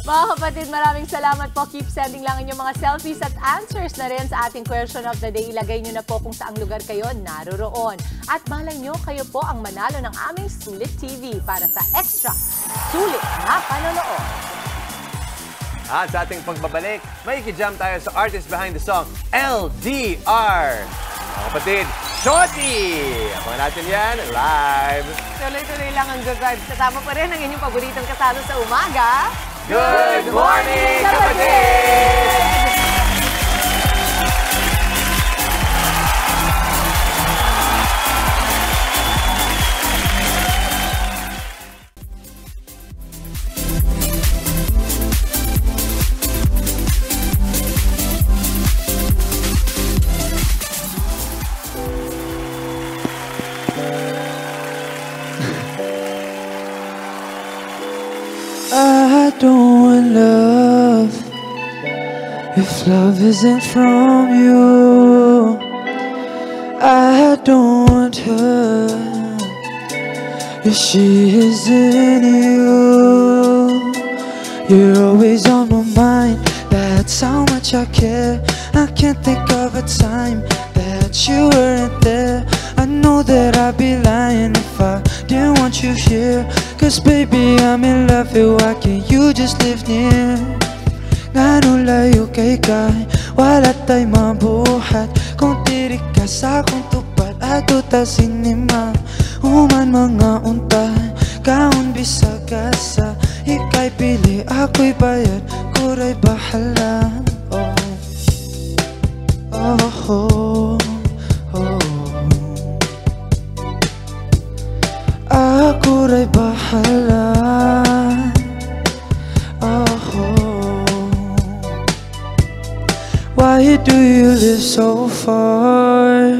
Mga kapatid, maraming salamat po. Keep sending lang inyong mga selfies at answers na rin sa ating question of the day. Ilagay nyo na po kung saang lugar kayo naroroon. At malay nyo, kayo po ang manalo ng aming Sulit TV para sa extra sulit na panonood. At sa ating pagbabalik, may ikijam tayo sa artist behind the song, LDR. Mga kapatid, Shorty! Abangan natin yan live. Tuloy-tuloy lang ang Good Vibes. Kasama pa rin ang inyong paboritong kasalo sa umaga. Good morning, kapatid! I don't want love if love isn't from you. I don't want her if she isn't you. You're always on my mind, that's how much I care. I can't think of a time that you weren't there. I know that I'd be lying if I didn't want you here. Cause baby, I'm in love with you, why can't you just live near? Ngano layo kay kay, wala tayo mabuhat. Kung tirik ka sa akong tupad, ato ta sinima. Human mga unta, kaon bisag sa ikay pili, ako'y bayad, kuray bahala. Oh, oh, oh. Ako'y bahala. Why do you live so far?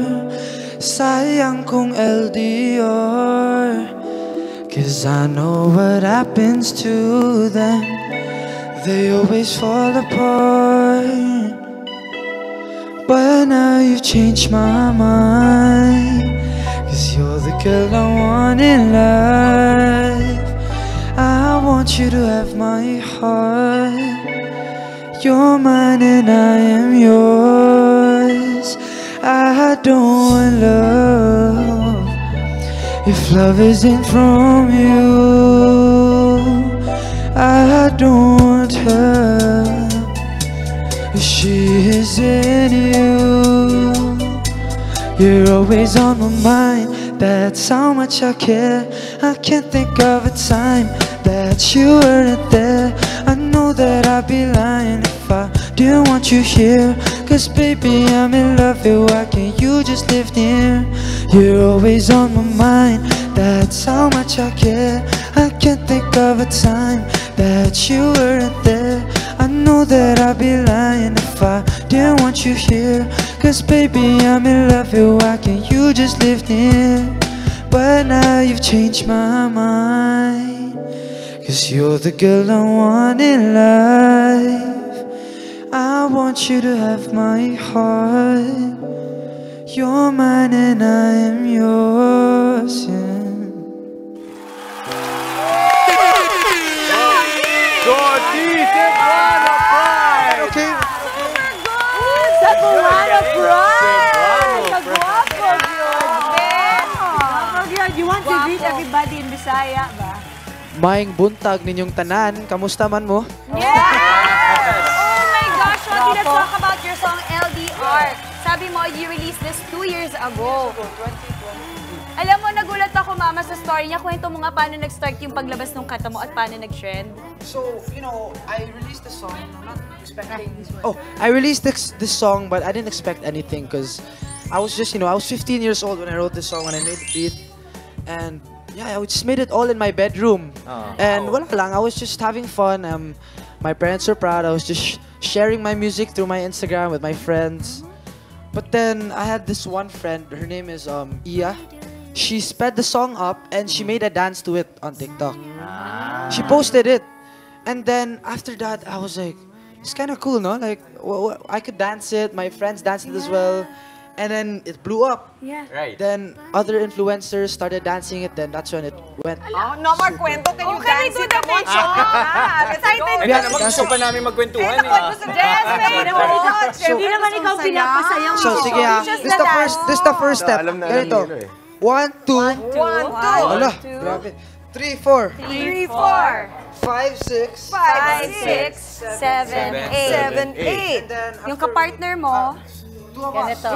Sayang kong LDR. Cause I know what happens to them. They always fall apart. But now you've changed my mind. Cause you're the girl I want in life. I want you to have my heart. You're mine and I am yours. I don't want love if love isn't from you. I don't want her if she isn't you. You're always on my mind, that's how much I care. I can't think of a time that you weren't there. I know that I'd be lying if I didn't want you here. Cause baby, I'm in love with you, why can't you just live near? You're always on my mind, that's how much I care. I can't think of a time that you weren't there. I know that I'd be lying if I didn't want you here. Cause baby, I'm in love with you, why can't you just live near? But now you've changed my mind. Cause you're the girl I want in life. I want you to have my heart. You're mine and I am yours, yeah. Shorty, Cebuano Pride! Okay. Cebuano Pride! Kagwapo yun! You want to greet everybody in Bisaya ba? Maing buntag ninyong tanan, kamusta man mo? Yes! Oh my gosh, Shorty, let's talk about your song LDR. Sabi mo, you released this 2 years ago. Alam mo, nagulat ako, Mama, sa story niya. Kwento mo nga paano nag-start yung paglabas ng kanta mo at paano nag-trend. So, you know, I released the song, not expecting this one. Oh, I released this song, but I didn't expect anything because I was just, you know, I was 15 years old when I wrote this song, when I made the beat. And yeah, I just made it all in my bedroom. And wala lang, I was just having fun. My parents were proud. I was just sharing my music through my Instagram with my friends. But then I had this one friend, her name is Iya. She sped the song up and she made a dance to it on TikTok. She posted it. And then after that, I was like, it's kind of cool, no? Like, I could dance it. My friends danced it as well. and then it blew up. Yeah. Right. Then other influencers started dancing it, then that's when it went. Oh, no more kwento. Can you dance it? Come on, excited. Kaya naman gusto pa namin magkwentuhan eh. Hindi naman ikaw pinapasayang So sige ha, this is the first step. Ganito. 1, 2. Wala, grabe. 3, 4. 3, 4. 5, 6. 5, 6, 7, 8. Yung kapartner mo, ganito.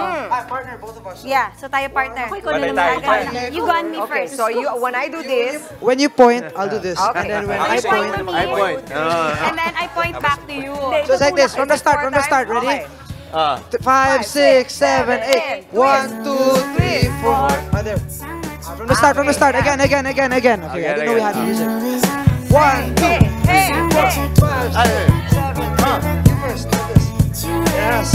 Partner, both of us. Yeah, so tayo partner. You go on me first. So when I do this, when you point, I'll do this. And then when I point, And then I point back to you. So it's like this, from the start, ready? 5, 6, 7, 8. 1, 2, 3, 4. There. From the start. Again. Okay, I didn't know we had music. 1, 2, 3, 4, 5, 6, 7, 8. You first, do this. Yes.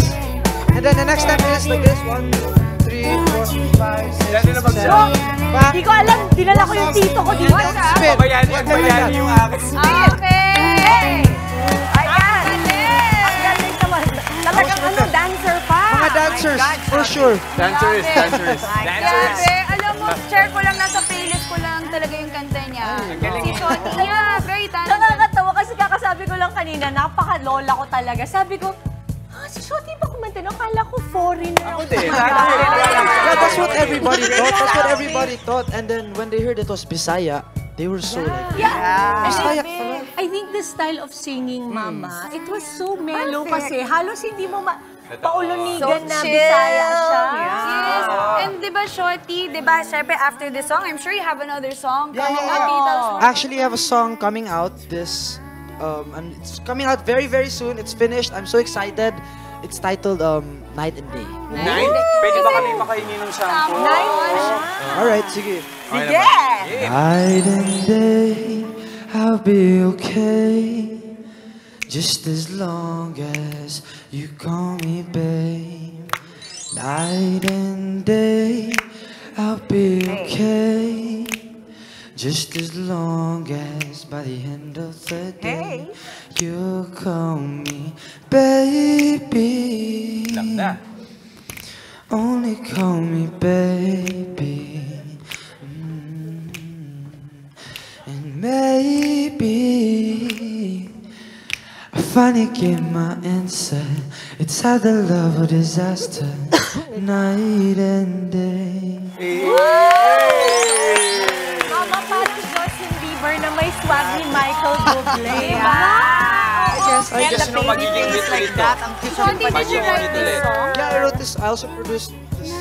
And then the next step is like this. 1, 2, 3, 4, 5, 6, 7. Hindi ko alam, dinala ko yung tito ko dito. Bayani yung akin. Okay! ayan. Ang galing naman. Talagang dancer pa. Mga dancers, for sure. Dancers. Grabe, alam mo, share ko lang, nasa playlist ko lang talaga yung kanta niya. Si Shoti niya, very talented. Nakakatawa kasi kakasabi ko lang kanina, napaka-lola ko talaga. Sabi ko, si Shoti ba kumanta? No? Kala ko foreigner. Ako din. Yeah, that's what everybody thought. And then when they heard it was Bisaya, they were so like, Bisaya. I think the style of singing, Mama, it was so mellow kasi halos hindi mo paulunigan na Bisaya siya. Yes. And di ba, Shoti, di ba, syempre after this song, I'm sure you have another song coming out. Actually, I have a song coming out and it's coming out very, very soon. It's finished. I'm so excited. It's titled Night and Day. Night? Pwede ba kami makahingi ng shampoo? Alright, sige. Night and day, I'll be okay. Just as long as you call me babe. Night and day, I'll be okay. Just as long as by the end of the day, you call me baby. Only call me baby. And maybe I finally get my answer. It's either love or disaster. Night and day. Mama, parang Justin Bieber na may swag ni Michael Bublé. Just no magiging hit ulit to. Shoti, did you write this song? Yeah, I wrote this. I also produced this.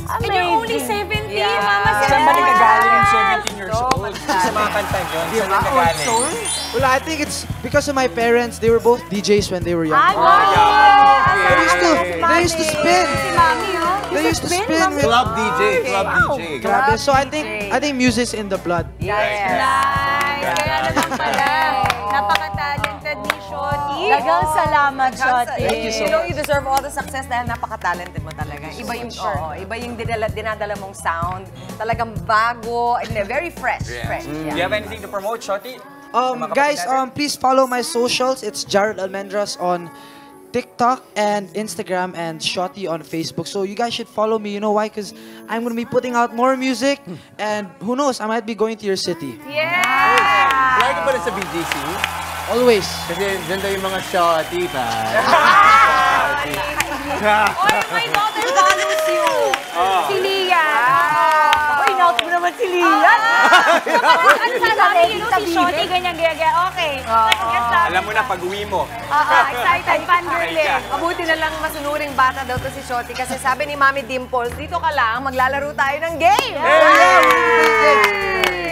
And you're only 17, Mama. Saan ba nagagaling yung 17 years old? Sa mga kanta yun, saan nagagaling? Well, I think it's because of my parents. They were both DJs when they were young. They used to spin. They used to spin with Club DJ. Grabe. So I think music's in the blood. Nice. Kaya naman pala. Napaka-talented ni Shoti. Dagang salamat, Shoti. Thank you so much. You know, you deserve all the success dahil napaka-talented mo talaga. Iba yung dinadala mong sound. Talagang bago, and very fresh. Do you have anything to promote, Shoti? Guys, please follow my socials. It's Jared Almendras on TikTok and Instagram and Shoti on Facebook. So you guys should follow me. You know why? Because I'm going to be putting out more music and who knows, I might be going to your city. Yeah! Lagi ka ba rin sa BGC? Always. Kasi dyan daw yung mga Shoti pa. Oy, my daughter follows you. Si Lian. Uy, naut mo naman si Lian. Ano sasabi niyo si Shoti, ganyan. Okay. Alam mo na, pag-uwi mo. Excited, fangirling. Mabuti na lang masunuring bata daw to si Shoti kasi sabi ni Mami Dimples, dito ka lang, maglalaro tayo ng game!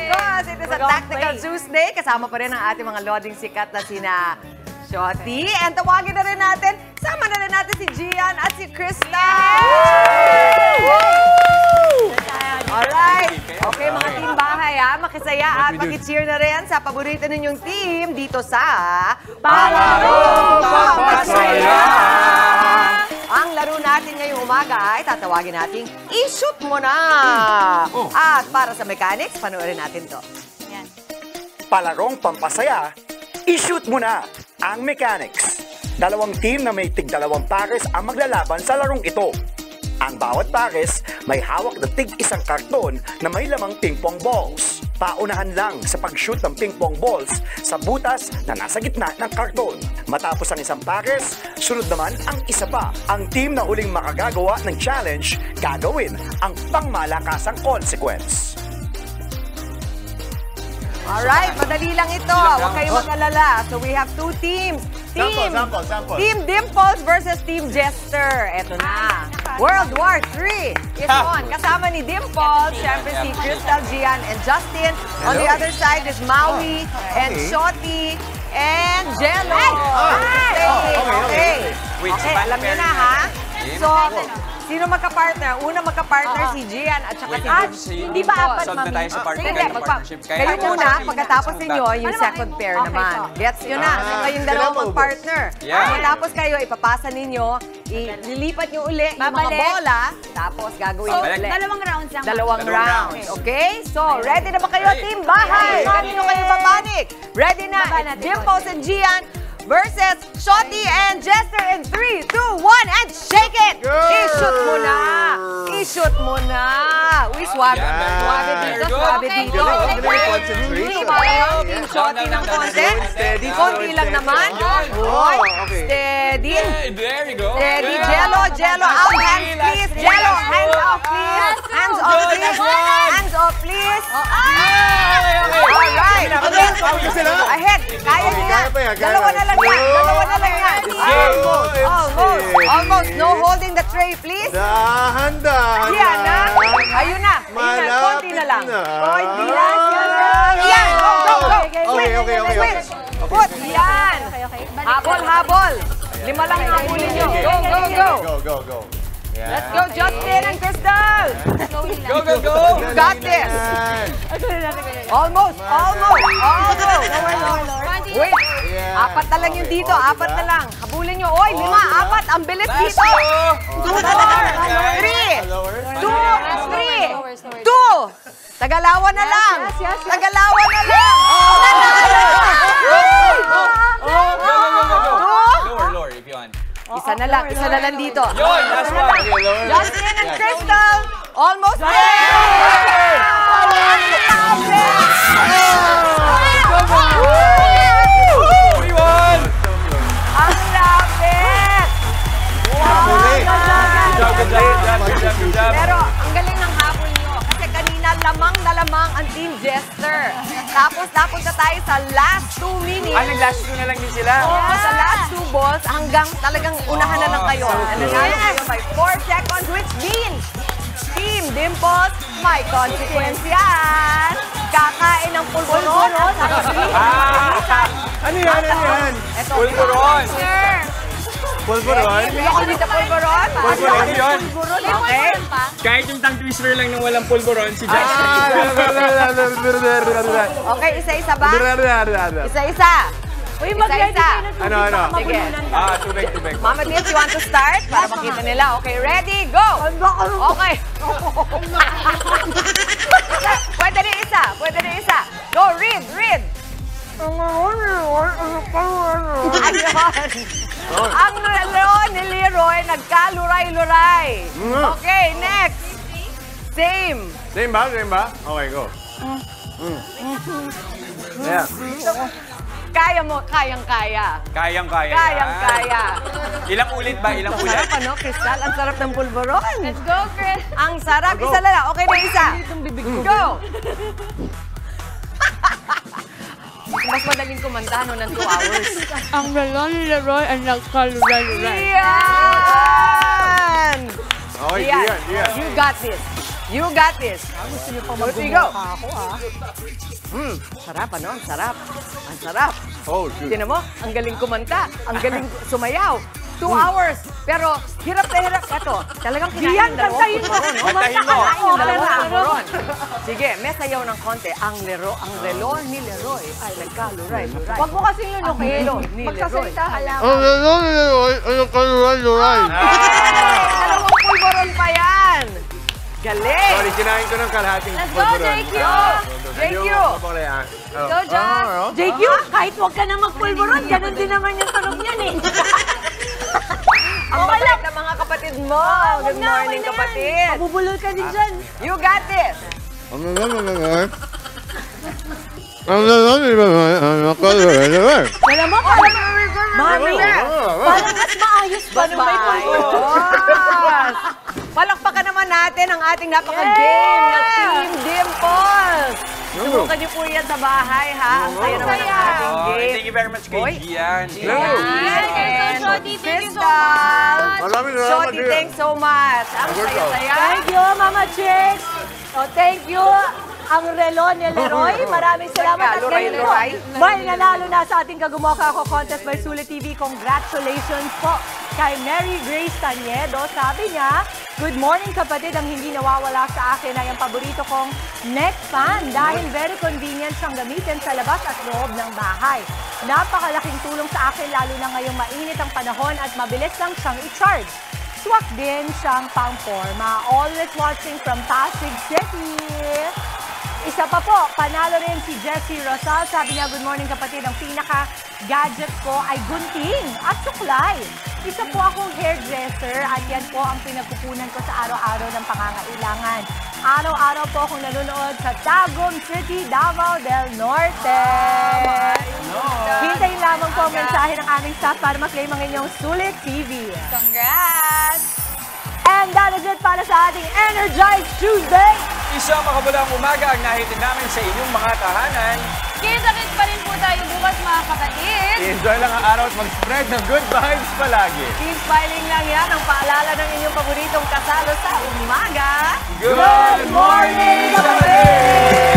Because it is a Tactical Tuesday. Kasama pa rin ang ating mga loding sikat na sina Shoti. And tawagin na rin natin, sama na rin natin si Gian at si Krista! Alright. Okay, mga team bahay makisaya at maki-cheer na rin sa paborito ninyong team dito sa Palarong Pampasaya! Ang laro natin ngayong umaga ay tatawagin nating i-shoot mo na! At para sa mechanics, panoorin natin to. Yan. Palarong Pampasaya, i-shoot mo na ang mechanics. Dalawang team na may tig-2 pares ang maglalaban sa larong ito. Ang bawat pares may hawak na tig-isang karton na may lamang ping-pong balls. Paunahan lang sa pag-shoot ng ping-pong balls sa butas na nasa gitna ng karton. Matapos ang isang pares, sunod naman ang isa pa. Ang team na huling makagagawa ng challenge, gagawin ang pangmalakasang consequence. Alright, madali lang ito. Huwag kayong mag-alala. So we have two teams. Sample. Team Dimples versus Team Jester. Eto na. World War III is on. Kasama ni Dimples, syempre si Crystal, Gian, and Justin. On the other side is Maui and Shotty and Jello. Okay, alam niyo na ha. So, sino magka-partner? Una magka-partner si Gian at saka si Hindi ba apat, Solve na tayo sa partnership. kayo muna, pagkatapos ninyo, yung second pair naman. Gets nyo na. So, kayong dalawang mag-partner. Matapos kayo, ipapasa ninyo, ililipat nyo uli yung mga bola, tapos gagawin nyo uli. Dalawang rounds lang. Dalawang rounds. Okay? So, ready na ba kayo, Team Bahay? Kanino kayo papanik? Ready na? It's Dimples and Gian versus Shotty and Jester in 3, 2, 1, and shake it! I-shoot mo na! I-shoot mo na! Uy, suwabe. Suwabe dito, suwabe dito. Team Shotty ng konti. Steady, konti lang naman. Uy, steady. There you go. Steady, Jello, out hands please. Jello, hands off please. Hands off please. Hands off please. Alright. Ahead. Kaya niyo na. Dalawa na lang yan. Dalawa na lang yan. Almost. No holding the tray, please. Dahan-dahan. Yan na. Ayun na. Konti na lang. Konti lang. Yan. Go. Okay. Put. Yan. Habol. 5 lang ang habulin nyo. Go. Let's go, Justin and Crystal. Go. You got this. Almost. Wait. 4 na lang yung dito. 4 na lang. Habulin nyo. Oy, 5, 4. Ang bilis dito. 2 na lang. 3. 2. Tagalawa na lang. Tagalawa na lang. Lower if you want. Isa na lang dito. Yun, last one. Justin and Crystal, almost there! Ang lapit! Pero ang galing ng habol nyo. Kasi kanina lamang na lamang ang Team Jester. Tapos napunta tayo sa last 2 minutes. Nag-last 2 na lang din sila. Sa last 2 balls, hanggang talagang unahan na lang kayo. Nanalo kayo by 4 seconds, which means Team Dimples, may consequence yan. Kakain ng pulburon. Ano yan? Pulburon. Pulburon? May ako dito pulburon. Pulburon yun. Okay. Kahit yung tongue twister lang nung walang pulburon, si Jack. Okay, isa-isa ba? Isa-isa. Uy, mag-ready kayo ng tubig. Ano? Sige. Tubig. Mama Tits, you want to start? Para makita nila. Okay, ready? Go! Okay. Pwede rin isa. Go, read. Ang laro ni Leroy nagkaluray-luray. Okay, next. Same. Same ba? Okay, go. Yeah. Kaya mo, kayang-kaya. Kayang-kaya. Ilang ulit ba? Ang sarap, Crystal? Ang sarap ng pulburon. Let's go, Chris. Ang sarap. Isa na lang. Okay na isa. Go! Mas madaling kumanta ng 2 hours. Ang laro ni Leroy ay nagkaluray-luray. Yan! Okay, Gian. You got this. Gusto niyo pa magbubuka ako, Sarap, ano? Ang sarap. Oh, shoot. Tignan mo, ang galing kumanta. Ang galing sumayaw. 2 hours. Pero, hirap na hirap. Ito, talagang kinain ng dalawang pulburon. Kantahin mo. Kinain ng dalawang pulburon. Sige, may sayaw ng konti. Ang relo ni Leroy ay nagkaluray-luray. Huwag mo kasing lunukin. Magsasalita ka lang. Dalawang pulburon pa yan. Galing. Sorry, kinain ko ng kalahating Let's go, JQ. JQ. Go, John. JQ, kahit huwag ka na magpulburon, ganun din naman yung tunog niyan eh. Ang babalik ng mga kapatid mo. Good morning, kapatid. Mabubulol ka din dyan. You got this. Wala mo, Mami, parang mas maayos pa nung may Yes! Palakpakan naman natin ang ating napaka-game na Team Dimples. Subukan niyo po yan sa bahay, ha? Ang saya naman ng ating game. Thank you very much kay Gian. Shoti, thank you so much. Shoti, thanks so much. Ang saya-saya. Thank you, Mama Chicks. Oh, thank you. Ang relo ni Leroy. Maraming salamat. At ngayon po, may nanalo na sa ating Kagumoka Ako Contest by Sulit TV. Congratulations po kay Mary Grace Taniedo. Sabi niya, good morning kapatid, ang hindi nawawala sa akin ay ang paborito kong neck fan dahil very convenient siyang gamitin sa labas at loob ng bahay. Napakalaking tulong sa akin lalo na ngayong mainit ang panahon at mabilis lang siyang i-charge. Swak din siyang pang-forma. Always watching from Pasig City. Isa pa po, panalo rin si Jessie Rosal. Sabi niya, good morning kapatid, ang pinaka-gadget ko ay gunting at suklay. Isa po akong hairdresser at yan po ang pinagkukunan ko sa araw-araw ng pangangailangan. Araw-araw po akong nanonood sa Tagum City, Davao del Norte. Hintayin lamang po ang mensahe ng aming staff para maklaim ang inyong Sulit TV. Congrats! And that is it para sa ating Energized Tuesday. Isang makabulang umaga ang nahitin namin sa inyong mga tahanan. Kita-kits pa rin po tayo bukas mga kapatid. Enjoy lang ang araw at mag-spread ng good vibes palagi. Keep smiling lang yan ang paalala ng inyong paboritong kasalo sa umaga. Good morning, kapatid!